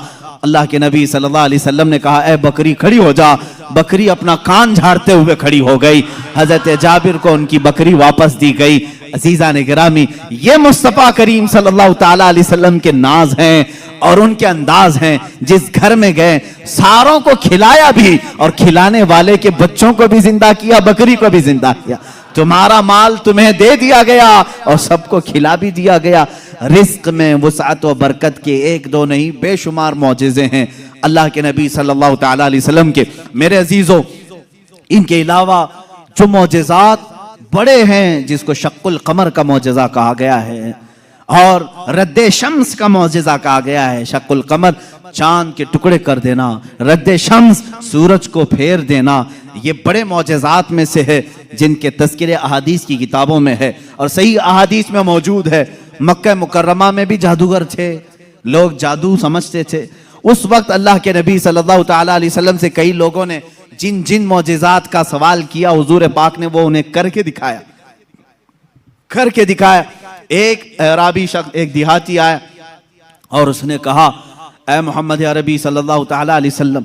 अल्लाह के नबी सल्लल्लाहु अलैहि वसल्लम ने कहा ए बकरी खड़ी हो जा। बकरी अपना कान झाड़ते हुए खड़ी हो गई। हजरत जाबिर को उनकी बकरी वापस दी गई। अजीजा ने गिरामी, ये मुस्तफ़ा करीम सल्लल्लाहु ताला अलैहि वसल्लम के नाज हैं और उनके अंदाज हैं। जिस घर में गए सारों को खिलाया भी, और खिलाने वाले के बच्चों को भी जिंदा किया, बकरी को भी जिंदा किया। तुम्हारा माल तुम्हें दे दिया गया और सबको खिला भी दिया गया। रिस्क में वुसअत व बरकत के एक दो नहीं बेशुमार मौजज़े हैं अल्लाह के नबी सल्लल्लाहु ताला अलैहि वसल्लम के। मेरे अजीजों, इनके अलावा जो मौजज़ात बड़े हैं, जिसको शक्कुल कमर का मौजज़ा कहा गया है और रद्दे शम्स का मौजज़ा कहा गया है। शक्कुल कमर चांद के टुकड़े कर देना, रद्दे शम्स सूरज को फेर देना, ये बड़े मौजज़ात में से है जिनके तज़किरे अहादीस की किताबों में है और सही अहादीस में मौजूद है। मक्का मुकर्रमा में भी जादूगर थे, लोग जादू समझते थे। उस वक्त अल्लाह के नबी सल्लल्लाहु ताला अलैहि वसल्लम से कई लोगों ने जिन जिन मौजज़ात का सवाल किया, हुजूर पाक ने वो उन्हें करके दिखाया, करके दिखाया। एक अराबी शख्स, एक देहाती आया और उसने कहा ऐ मोहम्मद अरबी सल्लल्लाहु ताला अलैहि वसल्लम,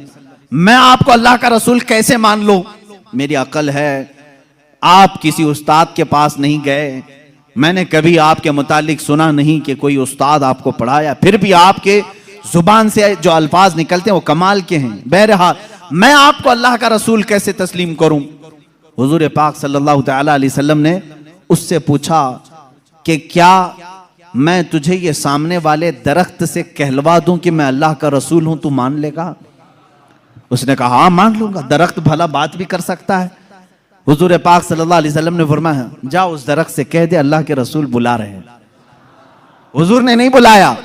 मैं आपको अल्लाह का रसूल कैसे मान लूं? मेरी अकल है, आप किसी उस्ताद के पास नहीं गए, मैंने कभी आपके मुतालिक सुना नहीं कि कोई उस्ताद आपको पढ़ाया, फिर भी आपके जुबान से जो अल्फाज निकलते हैं वो कमाल के हैं। बहरहाल मैं आपको अल्लाह का रसूल कैसे तस्लीम करूं? हुजूर पाक सल्लल्लाहु ताला अलैहि वसल्लम ने उससे पूछा कि क्या मैं तुझे ये सामने वाले दरख्त से कहलवा दूं कि मैं अल्लाह का रसूल हूं, तू मान लेगा? उसने कहा हाँ मान लूंगा, दरख्त भला बात भी कर सकता है। हुजूर पाक सल्लल्लाहु अलैहि वसल्लम ने फरमाया जाओ उस दरख्त से कह दे अल्लाह के रसूल बुला रहे हैं। हुजूर ने नहीं बुलाया,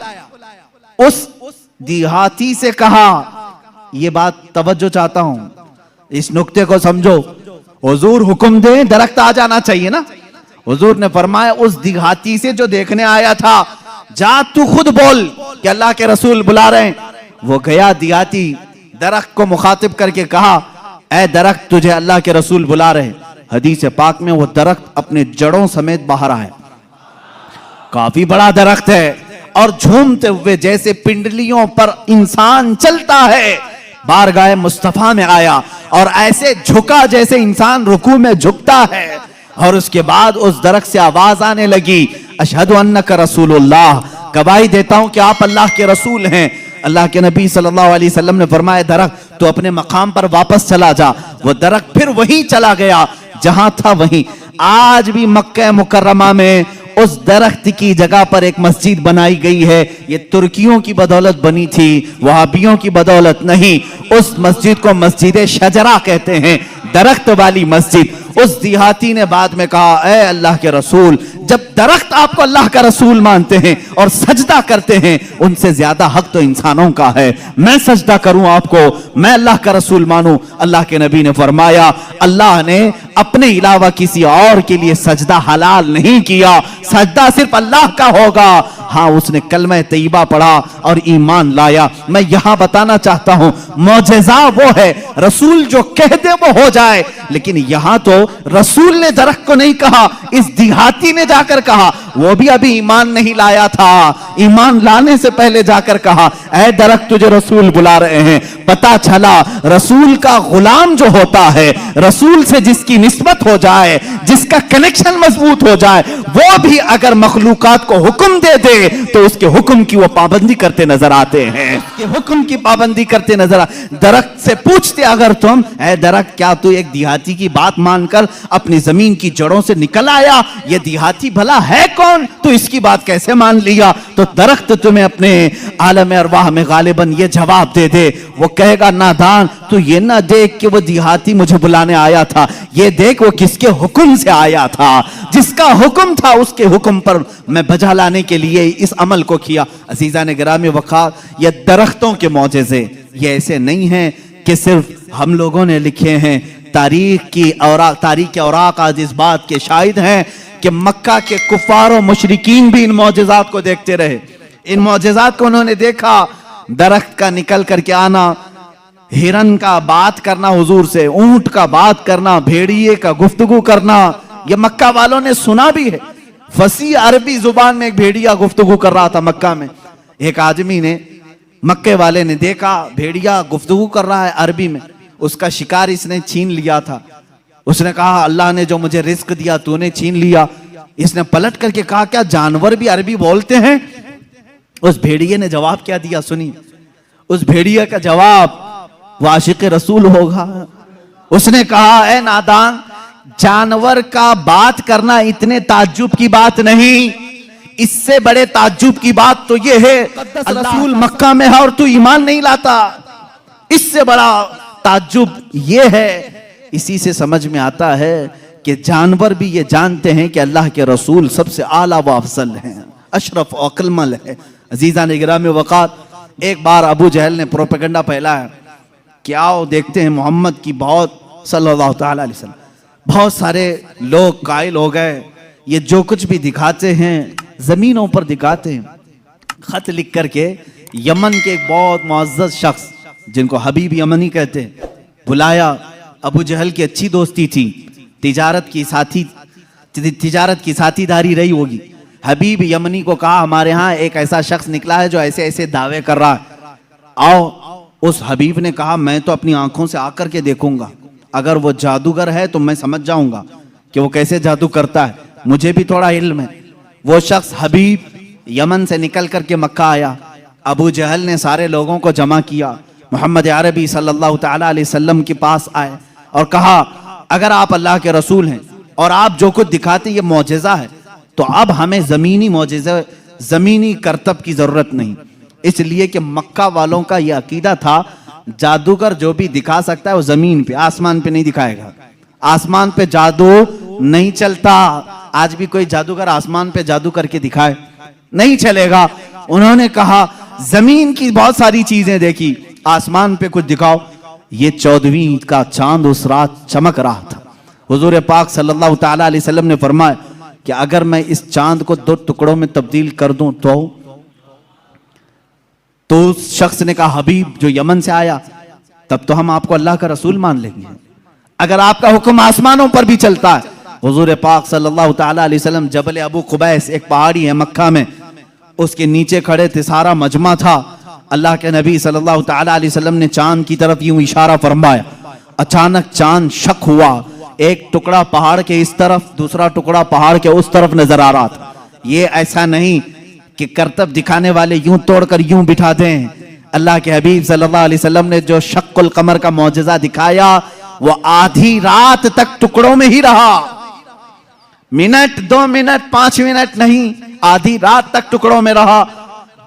उस देहाती से कहा, ये बात तवज्जो चाहता हूं, इस नुक्ते को समझो। हुजूर हुक्म दे दरख्त आ जाना चाहिए ना। हुजूर ने फरमाया उस देहाती से जो देखने आया था, जा तू खुद बोल कि अल्लाह के रसूल बुला रहे हैं। वो गया देहाती, दरख्त को मुखातिब करके कहा ऐ दरख्त तुझे अल्लाह के रसूल बुला रहे। हदीस पाक में वो दरख्त अपने जड़ों समेत बाहर आया, काफी बड़ा दरख्त है, और झूमते हुए जैसे पिंडलियों पर इंसान चलता है बारगाह मुस्तफा में आया, और ऐसे झुका जैसे इंसान रुकू में झुकता है। और उसके बाद उस दरख्त से आवाज आने लगी अशहदु अन्नका रसूलुल्लाह, गवाही देता हूं कि आप अल्लाह के रसूल हैं। अल्लाह के नबी सल्लल्लाहु अलैहि वसल्लम ने फरमाया, दरख्त तो अपने मकाम पर वापस चला जा। वो दरख्त फिर वहीं चला गया जहां था वहीं। आज भी मक्का मुकर्रमा में उस दरख्त की जगह पर एक मस्जिद बनाई गई है। ये तुर्कियों की बदौलत बनी थी, वहाबियों की बदौलत नहीं। उस मस्जिद को मस्जिद शजरा कहते हैं, दरख्त वाली मस्जिद। उस देहाती ने बाद में कहा, ऐ अल्लाह के रसूल, जब दरख्त आपको अल्लाह का रसूल मानते हैं और सजदा करते हैं, उनसे ज्यादा हक तो इंसानों का है। मैं सजदा करूं आपको, मैं अल्लाह का रसूल मानूं। अल्लाह के नबी ने फरमाया, अल्लाह ने अपने अलावा किसी और के लिए सजदा हलाल नहीं किया, सजदा सिर्फ अल्लाह का होगा। हाँ, उसने कलमा तैयबा पढ़ा और ईमान लाया। मैं यहां बताना चाहता हूं, मौजज़ा वो है रसूल जो कह दे वो हो जाए। लेकिन यहां तो रसूल ने दरख्त को नहीं कहा, इस देहाती ने जाकर कहा। वो भी अभी ईमान नहीं लाया था, ईमान लाने से पहले जाकर कहा, ऐ दरख्त तुझे रसूल बुला रहे हैं। पता चला रसूल का गुलाम जो होता है, रसूल से जिसकी निस्बत हो जाए, जिसका कनेक्शन मजबूत हो जाए, वो भी अगर मखलूकात को हुक्म दे दे तो उसके हुक्म की वो पाबंदी करते नजर आते हैं, उसके हुक्म की पाबंदी करते नजर आते। दरख्त से पूछते अगर तुम, ऐ दरख्त क्या तू एक देहाती की बात मानकर अपनी जमीन की जड़ों से निकल आया? ये देहाती भला है कौन, तो इसकी बात कैसे मान लिया? तो दरख्त तुम्हें अपने आलम अरवाह में गालिबन ये जवाब दे दे। वो कहेगा, नादान, तू ये ना देख कि वो देहाती मुझे बुलाने आया था, ये देख वो किसके हुक्म से आया था। जिसका हुक्म था उसके हुक्म पर मैं बजा लाने के लिए इस अमल को किया। अजीजा ने गिरामी वक़ार, ये दरख्तों के मौजज़े ये ऐसे नहीं हैं कि सिर्फ हम लोगों ने लिखे हैं। तारीख की औराक आज इस बात के शाहिद हैं कि मक्का के कुफार और मुशरिकीन भी इन मौजज़ात को देखते रहे। इन मौजज़ात को उन्होंने देखा, दरख्त का निकल करके आना, हिरन का बात करना हुजूर से, ऊंट का बात करना, भेड़िए का गुफ्तगू करना, ये मक्का वालों ने सुना भी है। फसी अरबी जुबान में एक भेड़िया गुफ्तगू कर रहा था मक्का में। एक आदमी ने, मक्के वाले ने देखा भेड़िया गुफ्तगू कर रहा है अरबी में, उसका शिकार इसने छीन लिया था। उसने कहा, अल्लाह ने जो मुझे रिस्क दिया तूने छीन लिया। इसने पलट करके कहा, क्या जानवर भी अरबी बोलते हैं? उस भेड़िए ने जवाब क्या दिया सुनी। उस भेड़िए का जवाब वो आशिक रसूल होगा। उसने कहा, ए नादान, जानवर का बात करना इतने ताज्जुब की बात नहीं, इससे बड़े ताज्जुब की बात तो ये है रसूल मक्का में है और तू ईमान नहीं लाता। इससे बड़ा ताज्जुब ये है। इसी से समझ में आता है कि जानवर भी ये जानते हैं कि अल्लाह के रसूल सबसे आला व अफजल हैं, अशरफ और अक्लमल है। अजीजा ने गिरामी वक़ार, एक बार अबू जहल ने प्रोपेगेंडा फैलाया कि आओ देखते हैं मोहम्मद की बहुत सल्लल्लाहु तआला अलैहि वसल्लम, बहुत सारे लोग कायल हो गए, ये जो कुछ भी दिखाते हैं जमीनों पर दिखाते हैं। खत लिख करके यमन के एक बहुत मुअज़्ज़ज़ शख्स जिनको हबीब यमनी कहते हैं बुलाया। अबू जहल की अच्छी दोस्ती थी, तिजारत की साथीदारी रही होगी। हबीब यमनी को कहा, हमारे यहाँ एक ऐसा शख्स निकला है जो ऐसे ऐसे दावे कर रहा है, आओ। उस हबीब ने कहा, मैं तो अपनी आंखों से आकर के देखूंगा, अगर वो जादूगर है तो मैं समझ जाऊंगा कि वो कैसे जादू करता है, मुझे भी थोड़ा इल्म है। वो शख्स हबीब यमन से निकल करके मक्का आया। अबू जहल ने सारे लोगों को जमा किया, मोहम्मद अरबी सल्लल्लाहु तआला अलैहि वसल्लम के पास आए और कहा, अगर आप अल्लाह के रसूल हैं और आप जो कुछ दिखाते ये मौजज़ा है, तो अब हमें ज़मीनी मौजज़ा, ज़मीनी करतब की ज़रूरत नहीं। इसलिए कि मक्का वालों का यह अकीदा था, जादूगर जो भी दिखा सकता है वो ज़मीन पे, आसमान पे नहीं दिखाएगा। आसमान पे जादू नहीं चलता। आज भी कोई जादूगर आसमान पे जादू करके दिखाए, नहीं चलेगा। उन्होंने कहा, ज़मीन की बहुत सारी चीज़ें देखी, आसमान पे कुछ दिखाओ। ये 14वीं का चांद उस रात चमक रहा था। हुजूर पाक सल्लल्लाहु तआला अलैहि वसल्लम ने फरमाया कि अगर मैं इस चांद को 2 टुकड़ों में तब्दील कर दूं तो उस शख्स ने कहा, हबीब जो यमन से आया, तब तो हम आपको अल्लाह का रसूल मान लेंगे, अगर आपका हुक्म आसमानों पर भी चलता है। हुजूर पाक सल्लल्लाहु तआला अलैहि वसल्लम जबल अबू कुबैस, एक पहाड़ी है मक्का में, उसके नीचे खड़े थे, सारा मजमा था। अल्लाह के नबी सल्लल्लाहु तआला अलैहि वसल्लम ने चांद की तरफ यूं इशारा फरमाया। अचानक चांद शक हुआ, एक टुकड़ा पहाड़ के इस तरफ, दूसरा टुकड़ा पहाड़ के उस तरफ नजर आ रहा था। ये ऐसा नहीं कि करतब दिखाने वाले यूं तोड़कर यूं बिठा दें, अल्लाह के हबीब सल्लल्लाहु अलैहि वसल्लम ने जो शक्कुल कमर का मौजज़ा दिखाया वो आधी रात तक टुकड़ों में ही रहा। मिनट, 2 मिनट, 5 मिनट नहीं, आधी रात तक टुकड़ों में रहा।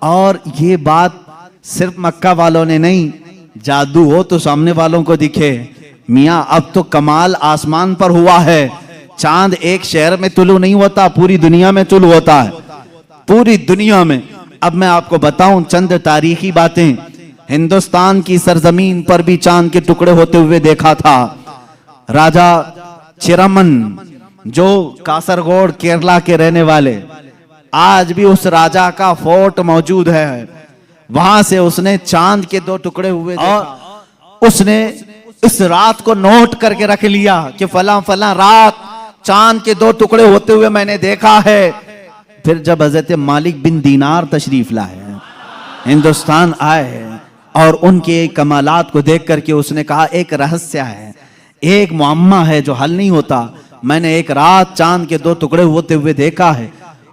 और ये बात सिर्फ मक्का वालों ने नहीं, जादू हो तो सामने वालों को दिखे। मियां अब तो कमाल आसमान पर हुआ है। चांद एक शहर में तुलू नहीं होता, पूरी दुनिया में तुलू होता है, पूरी दुनिया में। अब मैं आपको बताऊं चंद तारीखी बातें। हिंदुस्तान की सरजमीन पर भी चांद के टुकड़े होते हुए देखा था। राजा चिरमन जो कासरगोड केरला के रहने वाले, आज भी उस राजा का फोर्ट मौजूद है। वहां से उसने चांद के 2 टुकड़े हुए और उसने इस रात को नोट करके रख लिया कि फला फला रात चांद के 2 टुकड़े होते हुए मैंने देखा है। फिर जब हजरत मालिक बिन दीनार तशरीफ लाए, हिंदुस्तान आए और उनके कमालात को देख करके उसने कहा एक रहस्य है, एक मुअम्मा है जो हल नहीं होता। मैंने एक रात चांद के 2 टुकड़े होते हुए देखा है।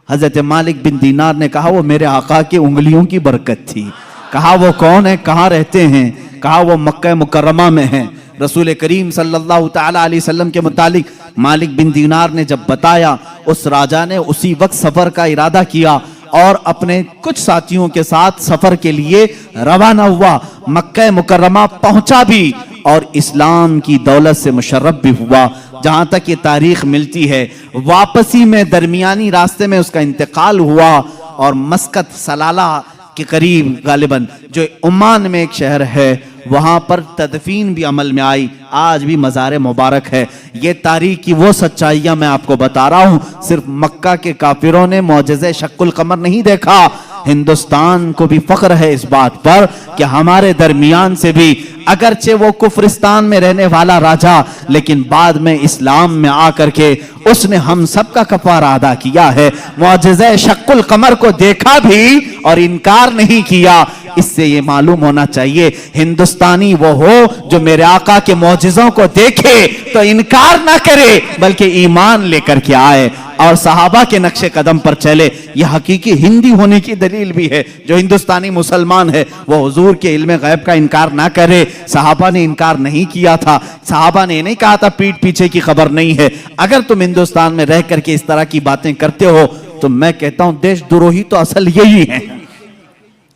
हजरत मालिक बिन दीनार ने कहा वो मेरे आका की उंगलियों की बरकत थी। कहा वो कौन है, कहाँ रहते हैं? कहा वो मक्का मुकर्रमा में है। रसूल करीम सल्लल्लाहु ताला अलैहि वसल्लम के मुतालिक मालिक बिन दीनार ने जब बताया, उस राजा ने उसी वक्त सफर का इरादा किया और अपने कुछ साथियों के साथ सफर के लिए रवाना हुआ। मक्का मुकर्रमा पहुंचा भी और इस्लाम की दौलत से मुशर्रफ भी हुआ। जहां तक ये तारीख मिलती है, वापसी में दरमियानी रास्ते में उसका इंतकाल हुआ और मस्कत सलाला के करीब गालिबन जो ओमान में एक शहर है, वहां पर तदफीन भी अमल में आई। आज भी मज़ार मुबारक है। ये तारीख की वो सच्चाइयां मैं आपको बता रहा हूं। सिर्फ मक्का के काफिरों ने मौजज़े शक्कुल कमर नहीं देखा, हिंदुस्तान को भी फख्र है इस बात पर कि हमारे दरमियान से भी, अगरचे वो कुफ्रिस्तान में रहने वाला राजा, लेकिन बाद में इस्लाम में आकर के उसने हम सब का कफारा अदा किया है। मौजज़े शक्कुल कमर को देखा भी और इनकार नहीं किया। इससे ये मालूम होना चाहिए हिंदुस्तानी वो हो जो मेरे आका के मौजज़ों को देखे तो इनकार ना करे, बल्कि ईमान लेकर के आए और सहाबा के नक्शे कदम पर चले। यह हकीकी हिंदी होने की दलील भी है। जो हिंदुस्तानी मुसलमान है वो हुजूर के इल्म गैब का इनकार ना करे। सहाबा ने इनकार नहीं किया था। सहाबा ने नहीं कहा था पीठ पीछे की खबर नहीं है। अगर तुम हिंदुस्तान में रह करके इस तरह की बातें करते हो तो मैं कहता हूं देशद्रोही तो असल यही है।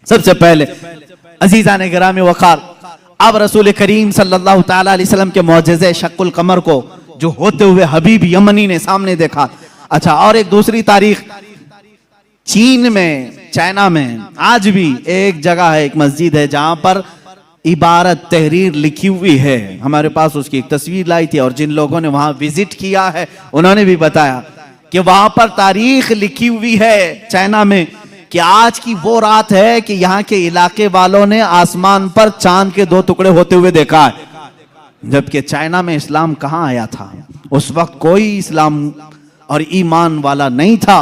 सबसे पहले अजीजा ने गिरामी वकार, अब रसूल करीम सल्लल्लाहु ताला अलैहि वसल्लम के मौजज़े शक्कुल कमर को जो होते हुए हबीब यमनी ने सामने देखा। अच्छा, और एक दूसरी तारीख, चीन में, चाइना में आज भी एक जगह है, एक मस्जिद है जहां पर इबारत तहरीर लिखी हुई है। हमारे पास उसकी एक तस्वीर लाई थी और जिन लोगों ने वहां विजिट किया है उन्होंने भी बताया कि वहां पर तारीख लिखी हुई है चाइना में कि आज की वो रात है कि यहाँ के इलाके वालों ने आसमान पर चांद के 2 टुकड़े होते हुए देखा है। जबकि चाइना में इस्लाम कहाँ आया था? उस वक्त कोई इस्लाम और ईमान वाला नहीं था।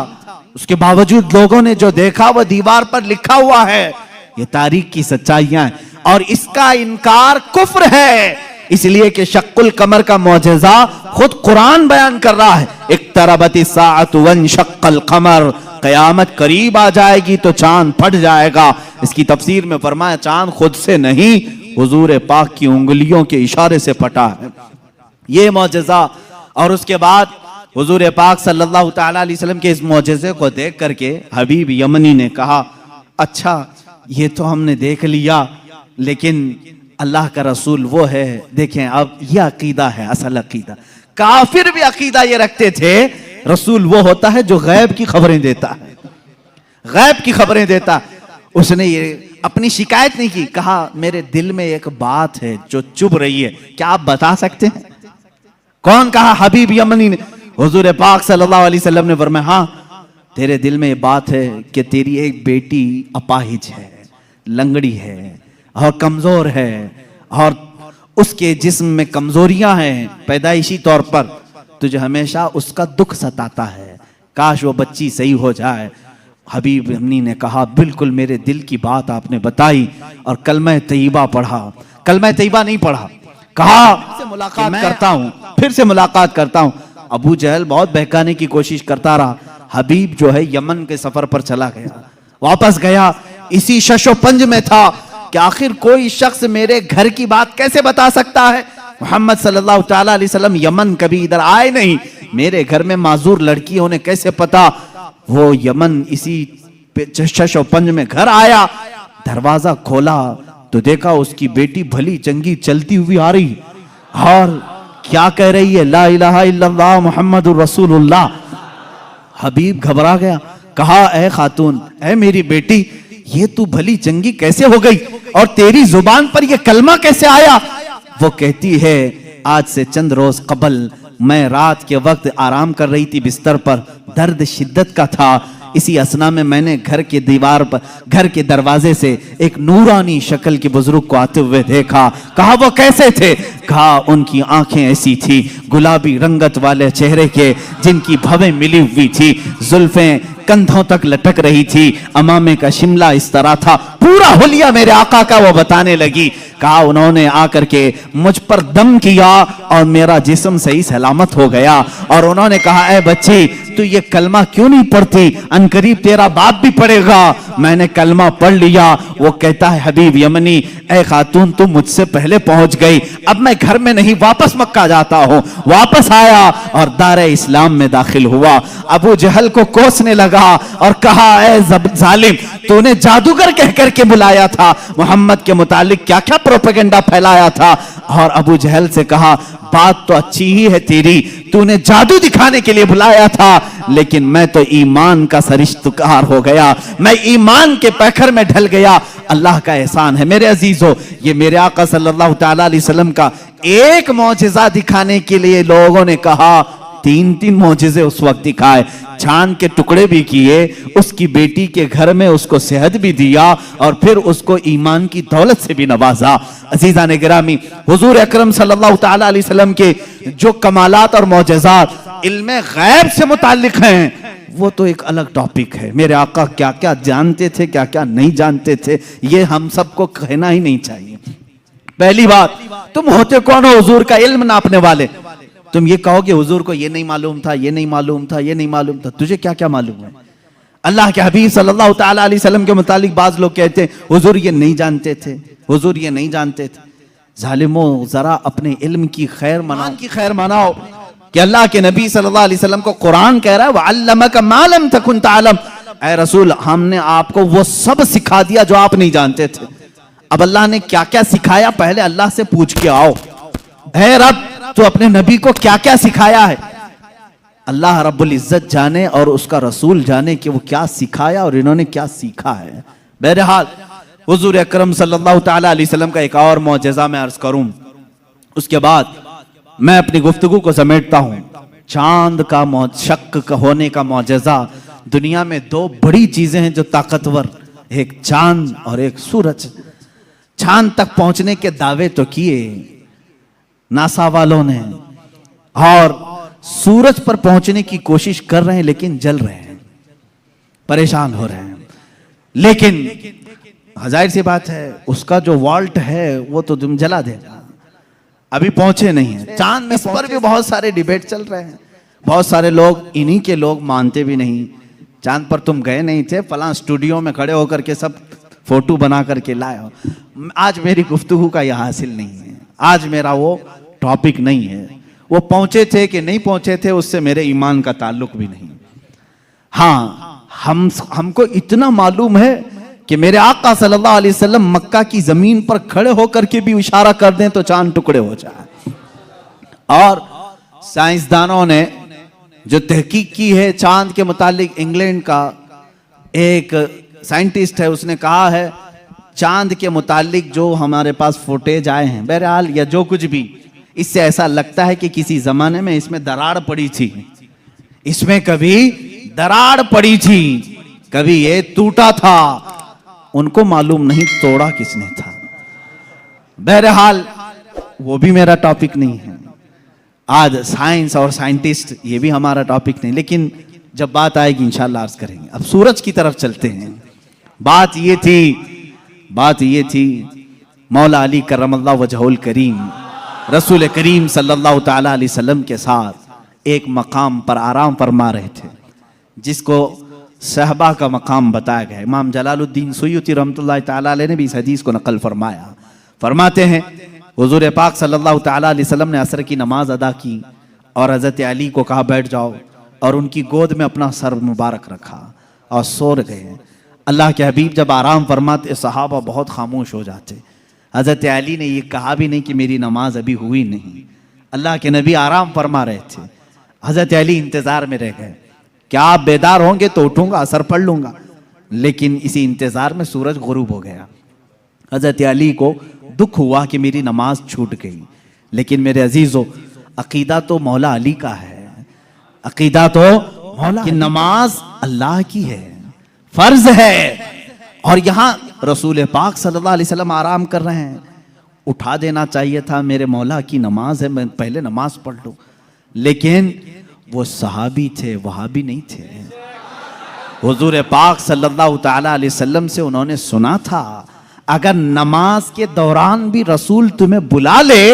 उसके बावजूद लोगों ने जो देखा वो दीवार पर लिखा हुआ है। ये तारीख की सच्चाइयां हैं और इसका इनकार कुफ्र है। इसलिए कि शक्कुल कमर का मौजज़ा खुद कुरान बयान कर रहा है। इक्तरबतिस साअतु वंशक्कल कमर, कयामत करीब आ जाएगी तो चांद फट जाएगा। इसकी तफसीर में फरमाया चांद खुद से नहीं, हुजूर पाक की उंगलियों के इशारे से फटा है। ये मौजज़ा। और उसके बाद हुजूर पाक सल्लल्लाहु ताला अलैहि वसल्लम के इस मौजज़े को देख करके हबीब यमनी ने कहा, अच्छा ये तो हमने देख लिया, लेकिन अल्लाह का रसूल वो है। देखें, अब ये अकीदा है, असल अकीदा। काफिर भी अकीदा ये रखते थे रसूल वो होता है जो गैब की खबरें देता है, गैब की खबरें देता। उसने ये अपनी शिकायत नहीं की, कहा मेरे दिल में एक बात है जो चुभ रही है, क्या आप बता सकते हैं? कौन कहा? हबीब यमनी ने। हुजूर पाक सल्लल्लाहु अलैहि वसल्लम ने फरमाया, हाँ तेरे दिल में ये बात है कि तेरी एक बेटी अपाहिज है, लंगड़ी है और कमजोर है और उसके जिस्म में कमजोरियां हैं पैदाइशी तौर पर, तुझे हमेशा उसका दुख सताता है, काश वो बच्ची सही हो जाए। हबीब यमनी ने कहा, बिल्कुल मेरे दिल की बात आपने बताई और कलमा तैयबा पढ़ा। कलमा तैयबा नहीं पढ़ा, कहा फिर से मुलाकात करता हूं, फिर से मुलाकात करता हूं। अबू जहल बहुत बहकाने की कोशिश करता रहा। हबीब जो है यमन के सफर पर चला गया, वापस गया, इसी शशो पंज में था कि आखिर कोई शख्स मेरे घर की बात कैसे बता सकता है। मोहम्मद सल्लल्लाहु ताला अलैहि वसल्लम यमन कभी इधर आए नहीं, मेरे घर में माजूर लड़की होने कैसे पता। वो यमन इसी चश और पंज में घर आया, दरवाजा खोला तो देखा उसकी बेटी भली चंगी चलती हुई आ रही और क्या कह रही है, ला इलाहा इल्लल्लाह मुहम्मदुर रसूलुल्लाह। हबीब घबरा गया, कहा ए खातून, ए मेरी बेटी, ये तू भली चंगी कैसे हो गई और तेरी जुबान पर ये कलमा कैसे आया। वो कहती है, आज से चंद रोज कबल मैं रात के वक्त आराम कर रही थी बिस्तर पर, दर्द शिद्दत का था, इसी असना में मैंने घर के दीवार पर, घर के दरवाजे से एक नूरानी शक्ल के बुजुर्ग को आते हुए देखा। कहा वो कैसे थे। कहा उनकी आंखें ऐसी थी गुलाबी रंगत वाले चेहरे के, जिनकी भवें मिली हुई थी, जुल्फें कंधों तक लटक रही थी, अमामे का शिमला इस तरह था, पूरा हुलिया मेरे आका का वो बताने लगी। कहा उन्होंने आकर के मुझ पर दम किया और मेरा जिस्म सही सलामत हो गया और उन्होंने कहा, ए बच्ची तू ये कलमा क्यों नहीं पढ़ती, अनकरीब तेरा बाप भी पढ़ेगा। मैंने कलमा पढ़ लिया। वो कहता है, हबीब यमनी, ए खातून तू मुझसे पहले पहुंच गई, अब मैं घर में नहीं वापस मक्का जाता हूं। वापस आया और दारे इस्लाम में दाखिल हुआ। अबू जहल को कोसने लगा और कहा, ए जालिम, तूने जादूगर कह करके बुलाया था, मोहम्मद के मुतालिक क्या क्या प्रोपेगेंडा फैलाया था। और अबू जहल से कहा, बात तो अच्छी ही है तेरी, तूने जादू दिखाने के लिए बुलाया था, लेकिन मैं तो ईमान का सरिश्तकार हो गया, मैं ईमान के पैखर में ढल गया। अल्लाह का एहसान है मेरे अजीजों, ये मेरे आका सल्लल्लाहु ताला अलैहि वसल्लम का एक मौजिजा दिखाने के लिए लोगों ने कहा, तीन तीन मौजिजे उस वक्त दिखाए, चांद के टुकड़े भी किए, उसकी बेटी के घर में उसको सेहत भी दिया और फिर उसको ईमान की दौलत से भी नवाजा। अजीजा ने गिरामी, हुजूर अकरम सल्लल्लाहु ताला अलैहि वसल्लम के जो कमालात और मौजज़ात इल्मे गैब से मुताल्लिक हैं, वो तो एक अलग टॉपिक है। मेरे आका क्या क्या जानते थे, क्या क्या नहीं जानते थे, ये हम सबको कहना ही नहीं चाहिए। पहली बात, तुम होते कौन हो हुजूर का इल्म नापने वाले। तुम ये कहोगे हुजूर को ये नहीं मालूम था, ये नहीं मालूम था, ये नहीं मालूम था, तुझे क्या क्या मालूम है। अल्लाह के हबीब सल्लल्लाहु ताला अलैहि वसल्लम के मुतालिक बाज लोग कहते हैं, हुजूर ये नहीं जानते थे, हुजूर ये नहीं जानते थे। जालिमों, जरा अपने इल्म की खैर मनाओ, की खैर मनाओ कि अल्लाह के नबी सल्लल्लाहु अलैहि वसल्लम को कुरान कह रहा है, वअल्लमका मा लम तकुन तअलम, ऐ रसूल हमने आपको वो सब सिखा दिया जो आप नहीं जानते थे। अब अल्लाह ने क्या क्या सिखाया, पहले अल्लाह से पूछ के आओ, ऐ रब तो अपने नबी को क्या क्या सिखाया है। अल्लाह रब्बुल इज्जत जाने और उसका रसूल जाने कि वो क्या सिखाया और इन्होंने क्या सीखा है। बहरहाल हुजूर अकरम सल्लल्लाहु ताला अलैहि वसल्लम का एक और मौजज़ा मैं अर्ज करूं, उसके बाद मैं अपनी गुफ्तगू को समेटता हूं। चांद का शक होने का मौजज़ा। दुनिया में दो बड़ी चीजें हैं जो ताकतवर, एक चांद और एक सूरज। चांद तक पहुंचने के दावे तो किए नासा वालों ने और सूरज पर पहुंचने की कोशिश कर रहे हैं, लेकिन जल रहे हैं, परेशान हो रहे हैं। लेकिन जाहिर सी बात है उसका जो वॉल्ट है वो तो तुम जला देगा, अभी पहुंचे नहीं है। चांद में इस पर भी बहुत सारे डिबेट चल रहे हैं, बहुत सारे लोग, इन्हीं के लोग मानते भी नहीं। चांद पर तुम गए नहीं थे, फलां स्टूडियो में खड़े होकर के सब फोटो बना करके लाए हो। आज मेरी गुफ्तगू का यह हासिल नहीं है, आज मेरा वो टॉपिक नहीं है। वो पहुंचे थे कि नहीं पहुंचे थे उससे मेरे ईमान का ताल्लुक भी नहीं। हाँ, हमको इतना मालूम है कि मेरे आका सल्लल्लाहु अलैहि वसल्लम मक्का की जमीन पर खड़े होकर के भी इशारा कर दें तो चांद टुकड़े हो जाए। और साइंसदानों ने जो तहकीक की है चांद के मुतालिक, इंग्लैंड का एक साइंटिस्ट है, उसने कहा है चांद के मुतालिक जो हमारे पास फुटेज आए हैं, बहरहाल या जो कुछ भी, इससे ऐसा लगता है कि किसी जमाने में इसमें दरार पड़ी थी, इसमें कभी दरार पड़ी थी, कभी ये टूटा था, उनको मालूम नहीं तोड़ा किसने था। बहरहाल वो भी मेरा टॉपिक नहीं है आज, साइंस और साइंटिस्ट ये भी हमारा टॉपिक नहीं, लेकिन जब बात आएगी इंशाल्लाह अर्ज करेंगे। अब सूरज की तरफ चलते हैं। बात ये थी मौला अली करमल्लाहु वजहुल करीम रसूल करीम सल्लल्लाहु ताला अलैहि वसल्लम के साथ एक मकाम पर आराम फरमा रहे थे, जिसको सहबा का मकाम बताया गया। इमाम जलालुद्दीन सुयूती रहमतुल्लाह ताला अलैह ने भी इस हदीस को नकल फरमाया। फरमाते हैं हुजूर पाक सल्लल्लाहु ताला अलैहि वसल्लम ने असर की नमाज अदा की और हज़रत अली को कहा बैठ जाओ, और उनकी गोद में अपना सर मुबारक रखा और सो गए। अल्लाह के हबीब जब आराम फरमाते सहाबा बहुत खामोश हो जाते। हज़रत अली ने ये कहा भी नहीं कि मेरी नमाज अभी हुई नहीं। अल्लाह के नबी आराम फरमा रहे थे, हज़रत अली इंतज़ार में रह गए। क्या आप बेदार होंगे तो उठूंगा, असर पढ़ लूंगा। लेकिन इसी इंतज़ार में सूरज गुरूब हो गया। हज़रत अली को दुख हुआ कि मेरी नमाज छूट गई। लेकिन मेरे अजीज़ों, अकीदा तो मौला अली का है, अकीदा तो मौला की नमाज अल्लाह की है, फर्ज है। और यहाँ रसूल पाक सल्लल्लाहु अलैहि वसल्लम आराम कर रहे हैं। उठा देना चाहिए था, मेरे मौला की नमाज है, मैं पहले नमाज पढ़ लूं। लेकिन वो सहाबी थे, वहाबी नहीं थे। हुजूर पाक सल्लल्लाहु ताला अलैहि वसल्लम से उन्होंने सुना था, अगर नमाज के दौरान भी रसूल तुम्हें बुला ले,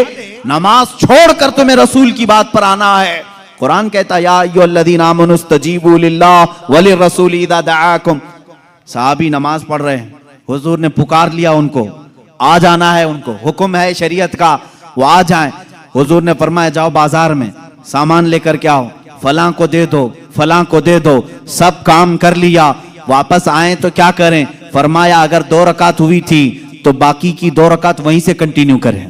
नमाज छोड़कर तुम्हें रसूल की बात पर आना है। कुरान कहता है या अय्युहल्लज़ीना आमनू इस्तजीबू लिल्लाह व लिर्रसूल इज़ा दआकुम। साहबी नमाज पढ़ रहे हैं, हुजूर ने पुकार लिया उनको, आ जाना है, उनको हुक्म है शरीयत का, वो आ जाएं। हुजूर ने फरमाया जाओ बाजार में सामान लेकर के आओ, फलां को दे दो, फलां को दे दो। सब काम कर लिया, वापस आए तो क्या करें? फरमाया अगर 2 रकात हुई थी तो बाकी की 2 रकात वहीं से कंटिन्यू करें,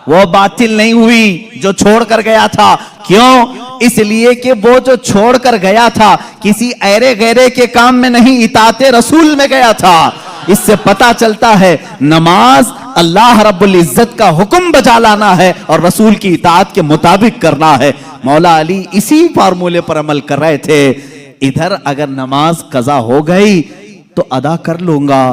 वो बातिल नहीं हुई जो छोड़ कर गया था। क्यों? इसलिए कि वो जो छोड़ कर गया था किसी ऐरे गैरे के काम में नहीं, इताते रसूल में गया था। इससे पता चलता है नमाज अल्लाह रब्बुल इज्जत का हुक्म बजा लाना है और रसूल की इताअत के मुताबिक करना है। मौला अली इसी फार्मूले पर अमल कर रहे थे। इधर अगर नमाज कज़ा हो गई तो अदा कर लूंगा,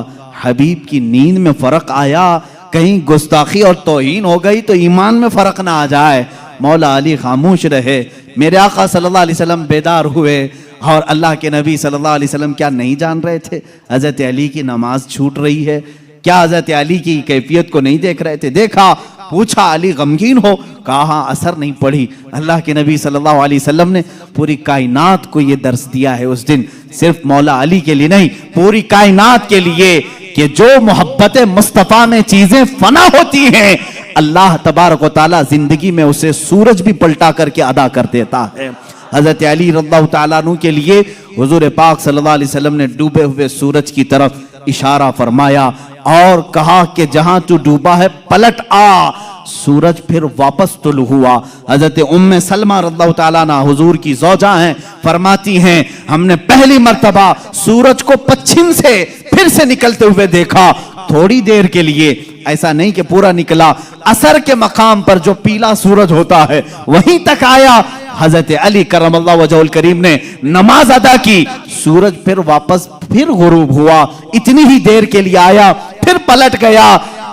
हबीब की नींद में फर्क आया, कहीं गुस्ताखी और तौहीन हो गई तो ईमान में फर्क ना आ जाए। मौला अली खामोश रहे। मेरे आका सल्लल्लाहु अलैहि वसल्लम बेदार हुए और अल्लाह के नबी सल्लल्लाहु अलैहि वसल्लम क्या नहीं जान रहे थे हज़रत अली की नमाज छूट रही है? क्या हज़रत अली की कैफियत को नहीं देख रहे थे? देखा, पूछा अली गमगीन हो, कहा असर नहीं पड़ी। अल्लाह के नबी सल्लल्लाहु अलैहि वसल्लम ने पूरी कायनात को ये दर्स दिया है उस दिन, सिर्फ मौला अली के लिए नहीं, पूरी कायनात के लिए, कि जो मोहब्बत मुस्तफ़ा में चीजें फना होती हैं, अल्लाह तबारक व तआला जिंदगी में उसे सूरज भी पलटा करके अदा कर देता है। हजरत अली रज़ियल्लाहु तआला अन्हु के लिए हुजूर पाक सल्लल्लाहु अलैहि वसल्लम ने डूबे हुए सूरज की तरफ इशारा फरमाया और कहा कि जहां तू डूबा है पलट आ। सूरज फिर वापस तुलू हुआ। हजरत उम्मे सलमा रज़ियल्लाहु तआला अन्हा हुजूर की ज़ौजा हैं, फरमाती हैं हमने पहली मर्तबा सूरज को पश्चिम से फिर से निकलते हुए देखा, थोड़ी देर के लिए, ऐसा नहीं कि पूरा निकला। असर के मकाम पर जो पीला सूरज होता है वहीं तक आया। हजरत अली करमल्लाहु वजहुल करीम ने नमाज अदा की, सूरज फिर वापस फिर गुरूब हुआ, इतनी ही देर के लिए आया फिर पलट गया।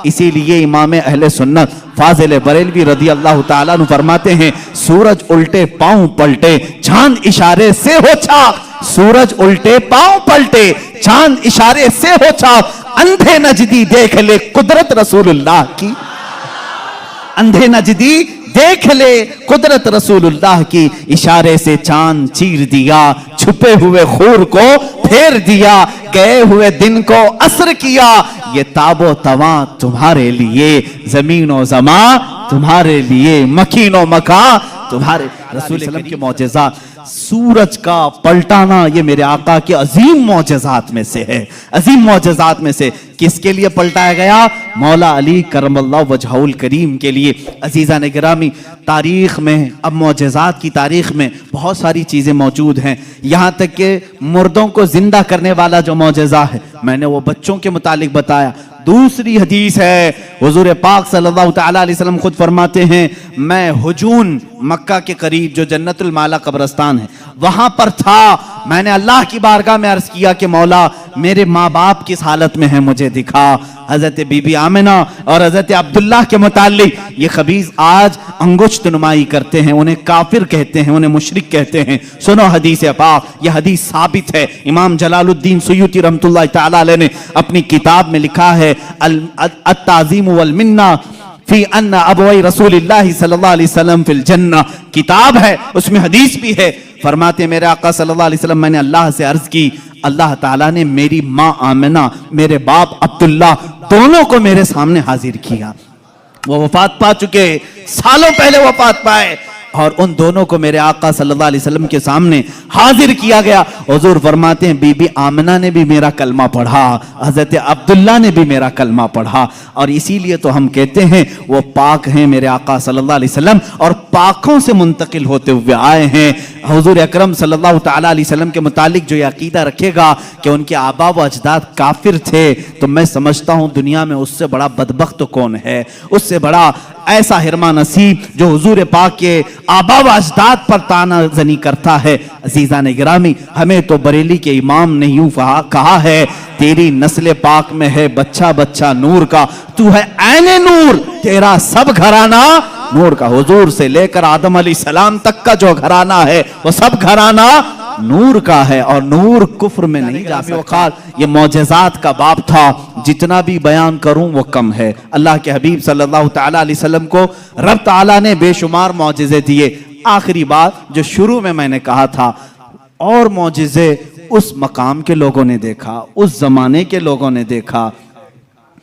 इसीलिए इमाम अहले सुन्नत फाजिल बरेलवी रदी अल्लाह ताला अन्हु फरमाते हैं सूरज उल्टे पांव पलटे चांद इशारे से हो छा। सूरज उल्टे पांव पलटे चांद इशारे से हो छा। अंधे नजदी देख ले कुदरत रसूलुल्लाह की, अंधे नजदी देख ले कुदरत रसूलुल्लाह की। इशारे से चांद चीर दिया, छुपे हुए खूर को फेर दिया, गए हुए दिन को असर किया। ये ताबो तवा तुम्हारे लिए, जमीनो जमा तुम्हारे लिए, मकीनो मका तुम्हारे। रसूल सल्लल्लाहु के मौजज़ात, सूरज का पलटाना ये मेरे आका के अजीम मौजज़ात में से है, अजीम मौजज़ात में से। किसके लिए पलटाया गया? मौला अली करमल्लाहु वजहुल करीम के लिए। अजीज़ा ने गिरामी, तारीख में, अब मौजज़ात की तारीख में बहुत सारी चीज़ें मौजूद हैं, यहाँ तक कि मुर्दों को जिंदा करने वाला जो मौजज़ा है, मैंने वो बच्चों के मुतालिक बताया। दूसरी हदीस है, हुजूर पाक सल्लल्लाहु तआला अलैहि वसल्लम खुद फरमाते हैं मैं हुजून मक्का के करीब जो जन्नतुल माला कब्रिस्तान है वहां पर था। मैंने अल्लाह की बारगाह में अर्ज किया कि मौला मेरे माँ बाप किस हालत में है मुझे दिखा। हजरत बीबी आमिना और हजरत अब्दुल्लाह के मुतालिक ये खबीज आज अंगुश्त नुमाई करते हैं, उन्हें काफिर कहते हैं, उन्हें मुशरिक कहते हैं। सुनो हदीस पाक, यह हदीस साबित है। इमाम जलालुद्दीन सुयूती रहमतुल्लाह तआला अलैह ने अपनी किताब में लिखा है अत-ताज़ीम वल मिन्ना फी अन्ना अबवई रसूलिल्लाह सल्लल्लाहु अलैहि वसल्लम फिल जन्नह, किताब है उसमें हदीस भी है। फरमाते मेरे आका सल्लल्लाहु अलैहि वसल्लम, मैंने अल्लाह से अर्ज की, अल्लाह ताला ने मेरी माँ आमिना, मेरे बाप अब्दुल्ला, दोनों को मेरे सामने हाजिर किया। वो वफात पा चुके, सालों पहले वफात पाए, और उन दोनों को मेरे आका सल्लल्लाहु अलैहि वसल्लम के सामने हाजिर किया गया। हुजूर फरमाते हैं बीबी आमिना ने भी मेरा कलमा पढ़ा, हजरत अब्दुल्ला ने भी मेरा कलमा पढ़ा, और इसीलिए तो हम कहते हैं वो पाक हैं मेरे आका सल्लल्लाहु अलैहि वसल्लम, और पाकों से मुंतकिल होते हुए आए हैं। हुजूर अकरम सल्लल्लाहु ताला अलैहि वसल्लम के मुतालिक जो अकीदा रखेगा कि उनके आबा व अजदाद काफिर थे, तो मैं समझता हूँ दुनिया में उससे बड़ा बदबख्त कौन है, उससे बड़ा ऐसा हिरमा नसीब जो हुजूर पाक के आबा व अजदाद पर ताना जनी करता है। अजीज़ान गिरामी, हमें तो बरेली के इमाम ने यूं कहा है, तेरी नस्ल पाक में है बच्चा बच्चा नूर का, तू है ऐने नूर, तेरा सब घराना नूर का। हुजूर से लेकर आदम अलैहिस्सलाम तक का जो घराना है वो सब घराना नूर का है, और नूर कुफ्र में नहीं जा सकता। ये मौजज़ात का बाब था, जितना भी बयान करूं वो कम है। अल्लाह के हबीब सल्लल्लाहु ताला अलैहि वसल्लम को रब ताला ने बेशुमार मौजज़े दिए। आखिरी बात जो शुरू में मैंने कहा था, और मौजज़े उस मकाम के लोगों ने देखा, उस जमाने के लोगों ने देखा।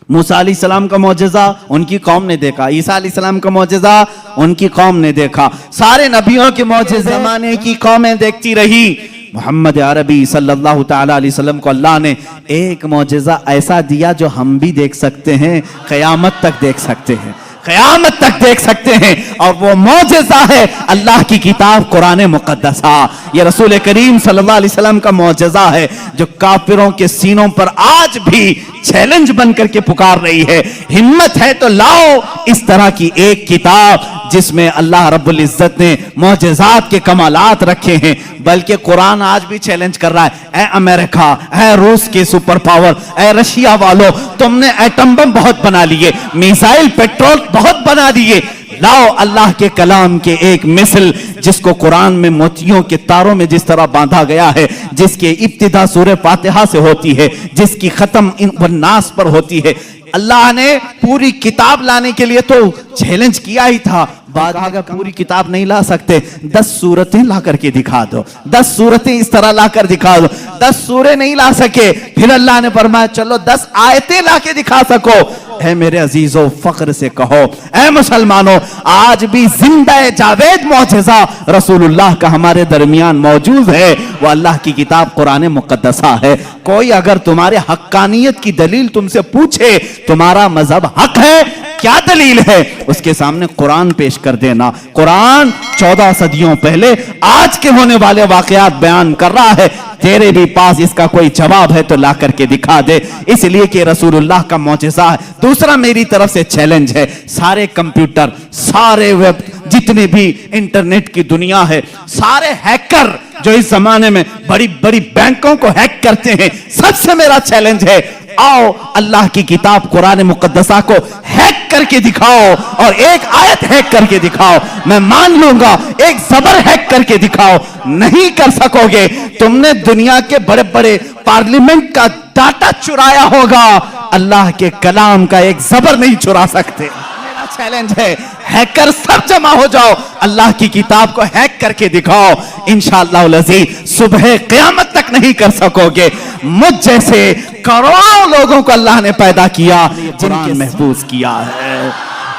मूसा अलैहिस्सलाम का मौजज़ा उनकी कौम ने देखा, ईसा अलैहिस्सलाम का मौजज़ा उनकी कौम ने देखा, सारे नबियों के मौजज़े ज़माने की कौमें देखती रही। मोहम्मद अरबी सल्लल्लाहु ताला अलैहि वसल्लम को अल्लाह ने एक मौजज़ा ऐसा दिया जो हम भी देख सकते हैं, क़यामत तक देख सकते हैं, क़यामत तक देख सकते हैं, और वो मौजज़ा है अल्लाह की किताब कुरान मुक़द्दसा। ये रसूल करीम सल्लल्लाहु अलैहि वसल्लम का मौजज़ा है जो काफिरों के सीनों पर आज भी चैलेंज बन करके पुकार रही है। हिम्मत है तो लाओ इस तरह की एक किताब जिसमें अल्लाह रब्बुल इज्जत ने मौजज़ात के कमालात रखे हैं। बल्कि कुरान आज भी चैलेंज कर रहा है, ए अमेरिका, ए रूस के सुपर पावर, ए रशिया वालों, तुमने एटम बम बहुत बना लिए, मिसाइल पेट्रोल बहुत बना दिए, लाओ अल्लाह के कलाम के एक मिसल जिसको कुरान में मोतियों के तारों में जिस तरह बांधा गया है, जिसके इब्तिदा सूरह फातिहा से होती है, जिसकी खत्म नास पर होती है। अल्लाह ने पूरी किताब लाने के लिए तो चैलेंज किया ही था, बाद अगर पूरी किताब नहीं ला सकते 10 सूरतें ला करके दिखा दो, 10 सूरतें इस तरह ला कर दिखा दो। 10 सूरे नहीं ला सके, फिर अल्लाह ने फरमाया चलो 10 आयतें ला के दिखा सको। है मेरे अजीजों, फख्र से कहो, ऐ मुसलमानों, आज भी जिंदा जावेद मौजज़ा रसूलुल्लाह का हमारे दरमियान मौजूद है। वो अल्लाह की किताब कुरान मुक़द्दसा है। कोई अगर तुम्हारे हक्कानियत की दलील तुमसे पूछे, तुम्हारा मजहब हक है, क्या दलील है, उसके सामने कुरान पेश कर देना। कुरान 14 सदियों पहले आज के होने वाले वाकयात बयान कर रहा है। तेरे भी पास इसका कोई जवाब है तो ला करके दिखा दे, इसलिए कि रसूलुल्लाह का मौजज़ा है। दूसरा मेरी तरफ से चैलेंज है, सारे कंप्यूटर, सारे वेब, जितने भी इंटरनेट की दुनिया है, सारे हैकर जो इस जमाने में बड़ी बड़ी बैंकों को हैक करते हैं, सबसे मेरा चैलेंज है, आओ अल्लाह की किताब कुरान मुक़द्दसा को हैक करके दिखाओ, और एक आयत हैक करके दिखाओ, मैं मान लूंगा। एक ज़बर हैक करके दिखाओ, नहीं कर सकोगे। तुमने दुनिया के बड़े बड़े पार्लियामेंट का डाटा चुराया होगा, अल्लाह के कलाम का एक ज़बर नहीं चुरा सकते। मेरा चैलेंज है, हैकर सब जमा हो जाओ, अल्लाह की किताब को हैक करके दिखाओ। इंशाअल्लाह अज़ीज़ सुबह क़यामत तक नहीं कर सकोगे। मुझ जैसे करोड़ों लोगों को अल्लाह ने पैदा किया, जिनके महफूज किया है।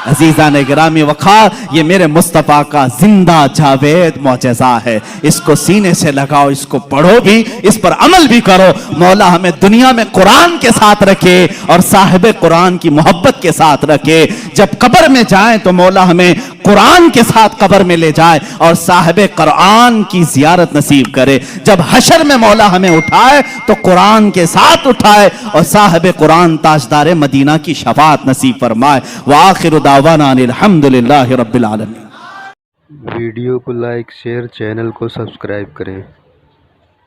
अजीज़ान गिरामी वक़ार, ये मेरे मुस्तफ़ा का जिंदा जावेद मौजज़ा है। इसको सीने से लगाओ, इसको पढ़ो भी, इस पर अमल भी करो। मौला हमें दुनिया में कुरान के साथ रखे और साहिब कुरान की मोहब्बत के साथ रखे। जब कब्र में जाएं तो मौला हमें कुरान के साथ कब्र में ले जाए और साहिब कुरान की ज़ियारत नसीब करे। जब हशर में मौला हमें उठाए तो कुरान के साथ उठाए और साहिब कुरान ताजदार मदीना की शफाअत नसीब फरमाए। व आखिर दावाना अल्हम्दुलिल्लाहि रब्बिल आलमीन। वीडियो को लाइक शेयर, चैनल को सब्सक्राइब करें।